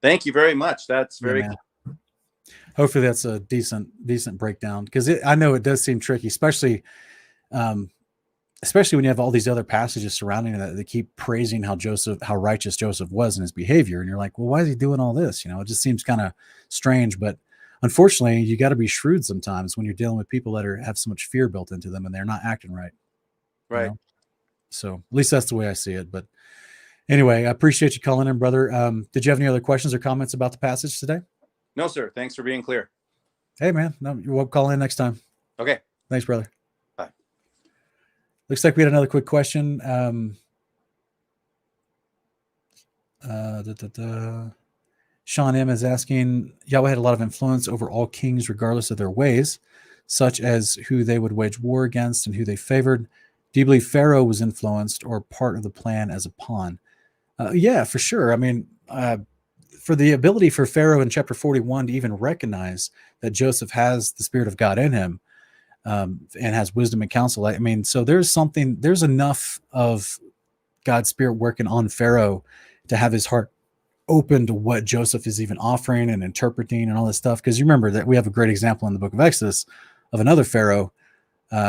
thank you very much. That's very cool. Hopefully that's a decent breakdown, because I know it does seem tricky, especially when you have all these other passages surrounding it that keep praising how righteous Joseph was in his behavior, and you're like, well, why is he doing all this? It just seems kind of strange. But unfortunately, you got to be shrewd sometimes when you're dealing with people that have so much fear built into them and they're not acting right. Right. So at least that's the way I see it. But anyway, I appreciate you calling in, brother. Did you have any other questions or comments about the passage today? No, sir. Thanks for being clear. Hey, man. No, you're welcome. Call in next time. Okay. Thanks, brother. Bye. Looks like we had another quick question. Sean M. is asking, Yahweh had a lot of influence over all kings regardless of their ways, such as who they would wage war against and who they favored. Do you believe Pharaoh was influenced or part of the plan as a pawn? Yeah, for sure. I mean, for the ability for Pharaoh in chapter 41 to even recognize that Joseph has the Spirit of God in him, and has wisdom and counsel. I mean, so there's enough of God's Spirit working on Pharaoh to have his heart open to what Joseph is even offering and interpreting and all this stuff. Because you remember that we have a great example in the book of Exodus of another Pharaoh.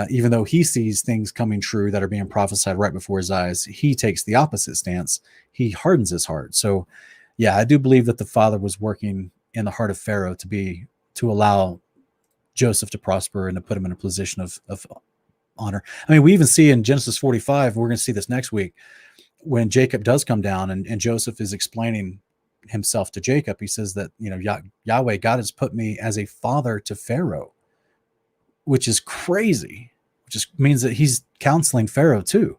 Even though he sees things coming true that are being prophesied right before his eyes, he takes the opposite stance. He hardens his heart. So yeah, I do believe that the Father was working in the heart of Pharaoh to allow Joseph to prosper and to put him in a position of honor. I mean, we even see in Genesis 45, we're going to see this next week, when Jacob does come down and Joseph is explaining himself to Jacob. He says that, Yahweh, God has put me as a father to Pharaoh, which is crazy, which just means that he's counseling Pharaoh too.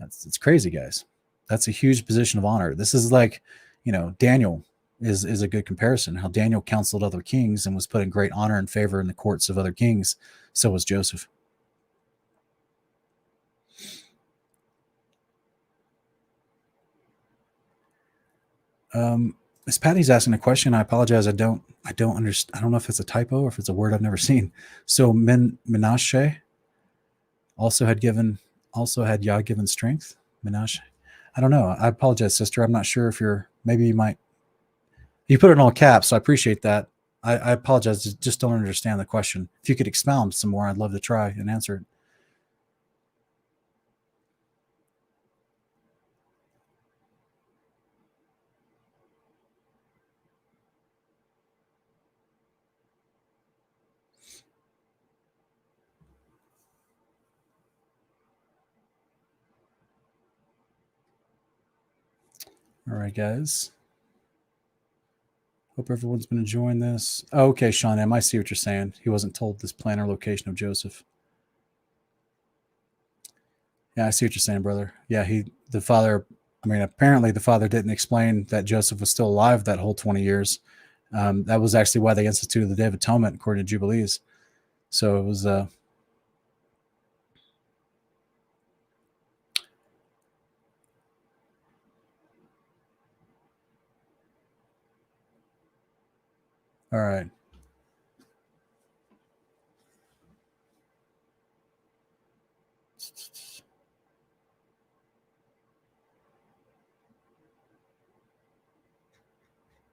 It's crazy, guys. That's a huge position of honor. This is like, Daniel is a good comparison. How Daniel counseled other kings and was put in great honor and favor in the courts of other kings. So was Joseph. Miss Patty's asking a question. I apologize. I don't understand. I don't know if it's a typo or if it's a word I've never seen. So Menashe also had Yah given strength. Menashe. I don't know. I apologize, sister. I'm not sure if you put it in all caps, so I appreciate that. I apologize. Just don't understand the question. If you could expound some more, I'd love to try and answer it. All right, guys. Hope everyone's been enjoying this. Oh, okay, Sean M. I see what you're saying. He wasn't told this plan or location of Joseph. Yeah, I see what you're saying, brother. Yeah, apparently the father didn't explain that Joseph was still alive that whole 20 years. That was actually why they instituted the Day of Atonement according to Jubilees. So it was all right.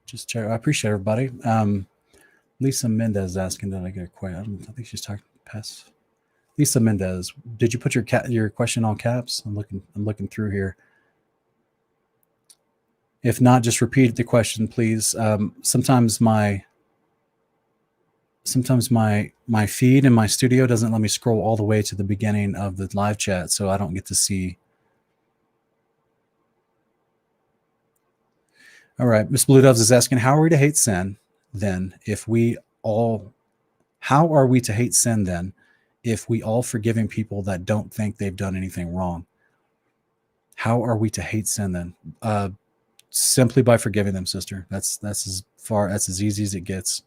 Just check. I appreciate everybody. Lisa Mendez asking, did I get a question? I think she's talking past. Lisa Mendez, did you put your question on caps? I'm looking through here. If not, just repeat the question, please. Sometimes my feed in my studio doesn't let me scroll all the way to the beginning of the live chat, so I don't get to see. All right, Miss Blue Doves is asking, how are we to hate sin then how are we to hate sin then if we all forgiving people that don't think they've done anything wrong? How are we to hate sin then? Simply by forgiving them, sister. That's as easy as it gets.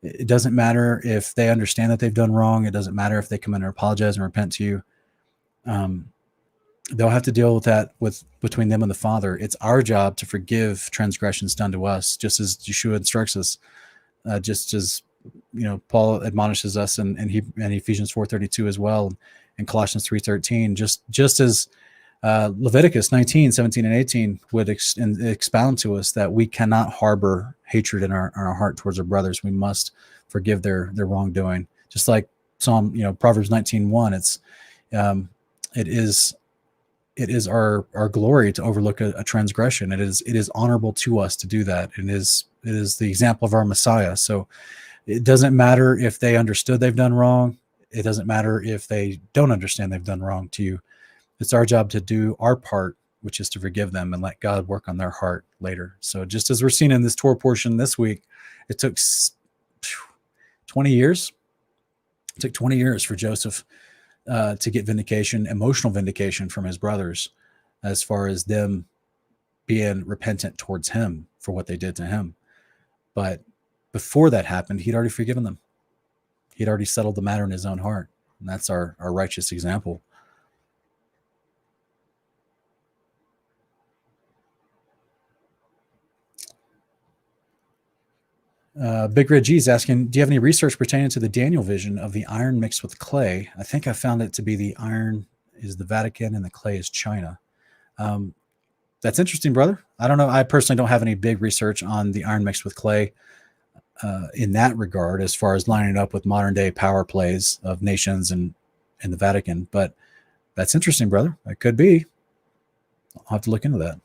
It doesn't matter if they understand that they've done wrong. It doesn't matter if they come in and apologize and repent to you. They'll have to deal with that between them and the Father. It's our job to forgive transgressions done to us, just as Yeshua instructs us, just as Paul admonishes us in Ephesians 4:32 as well, and Colossians 3:13, just as Leviticus 19, 17, and 18 would expound to us that we cannot harbor hatred in our heart towards our brothers. We must forgive their wrongdoing. Just like Proverbs 19:1, it is our glory to overlook a transgression. It is honorable to us to do that. It is the example of our Messiah. So it doesn't matter if they understood they've done wrong. It doesn't matter if they don't understand they've done wrong to you. It's our job to do our part, which is to forgive them and let God work on their heart later. So just as we're seeing in this Torah portion this week, it took 20 years. It took 20 years for Joseph to get emotional vindication from his brothers, as far as them being repentant towards him for what they did to him. But before that happened, he'd already forgiven them. He'd already settled the matter in his own heart. And that's our righteous example. Big Red G is asking, do you have any research pertaining to the Daniel vision of the iron mixed with clay? I think I found it to be the iron is the Vatican and the clay is China. That's interesting, brother. I don't know. I personally don't have any big research on the iron mixed with clay in that regard, as far as lining it up with modern day power plays of nations and the Vatican. But that's interesting, brother. It could be. I'll have to look into that.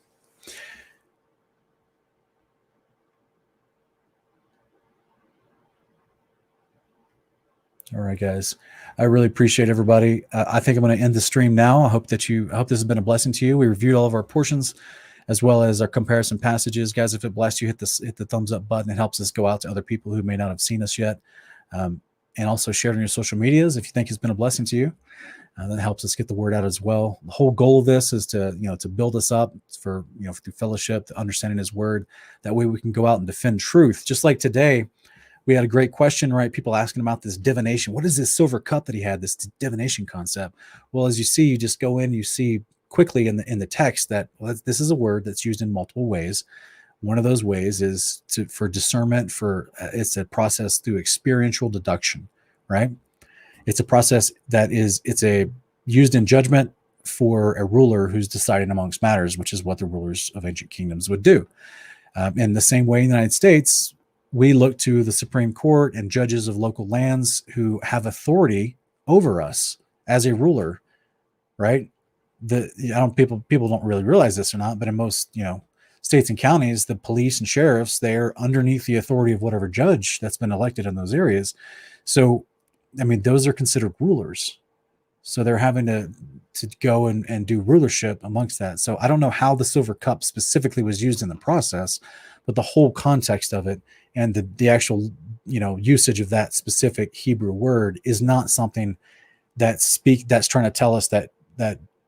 All right, guys. I really appreciate everybody. I think I'm going to end the stream now. I hope this has been a blessing to you. We reviewed all of our portions as well as our comparison passages. Guys, if it blessed you, hit the thumbs up button. It helps us go out to other people who may not have seen us yet. And also share it on your social medias if you think it's been a blessing to you. That helps us get the word out as well. The whole goal of this is to build us up for, through fellowship, understanding his word. That way we can go out and defend truth. Just like today, we had a great question, right? People asking about this divination. What is this silver cup that he had, this divination concept? Well, as you see, you just go in, you see quickly in the text that this is a word that's used in multiple ways. One of those ways is for discernment, it's a process through experiential deduction, right? It's a process that used in judgment for a ruler who's deciding amongst matters, which is what the rulers of ancient kingdoms would do. In the same way in the United States, we look to the Supreme Court and judges of local lands who have authority over us as a ruler, right? People don't really realize this or not, but in most states and counties, the police and sheriffs, they're underneath the authority of whatever judge that's been elected in those areas. So, I mean, those are considered rulers. So they're having to go and do rulership amongst that. So I don't know how the silver cup specifically was used in the process, but the whole context of it and the actual usage of that specific Hebrew word is not something that's trying to tell us that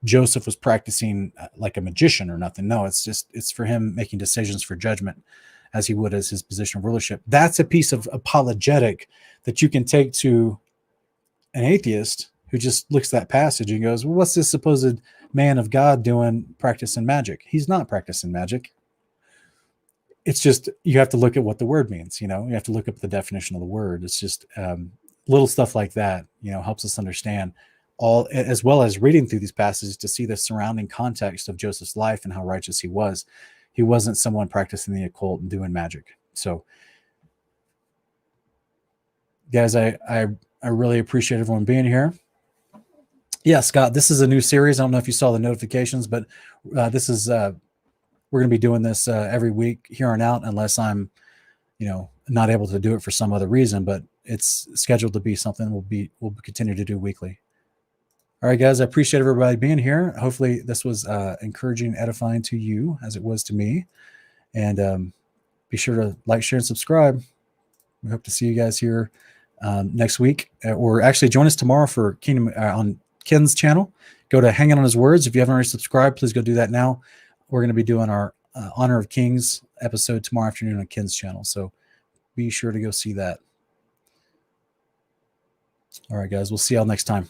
Joseph was practicing like a magician or nothing. No, it's for him making decisions for judgment as he would as his position of rulership. That's a piece of apologetic that you can take to an atheist who just looks at that passage and goes, well, what's this supposed man of God doing practicing magic? He's not practicing magic. It's just, you have to look at what the word means. You have to look up the definition of the word. It's just little stuff like that, helps us understand all, as well as reading through these passages to see the surrounding context of Joseph's life and how righteous he was. He wasn't someone practicing the occult and doing magic. So guys, I really appreciate everyone being here. Yeah, Scott, this is a new series. I don't know if you saw the notifications, but this is, we're going to be doing this every week here on out, unless I'm, not able to do it for some other reason, but it's scheduled to be something we'll continue to do weekly. All right, guys, I appreciate everybody being here. Hopefully this was encouraging and edifying to you as it was to me. And be sure to like, share, and subscribe. We hope to see you guys here next week, or actually join us tomorrow for Kingdom on Ken's channel. Go to Hanging on His Words. If you haven't already subscribed, please go do that now. We're going to be doing our Honor of Kings episode tomorrow afternoon on Ken's channel. So be sure to go see that. All right, guys, we'll see y'all next time.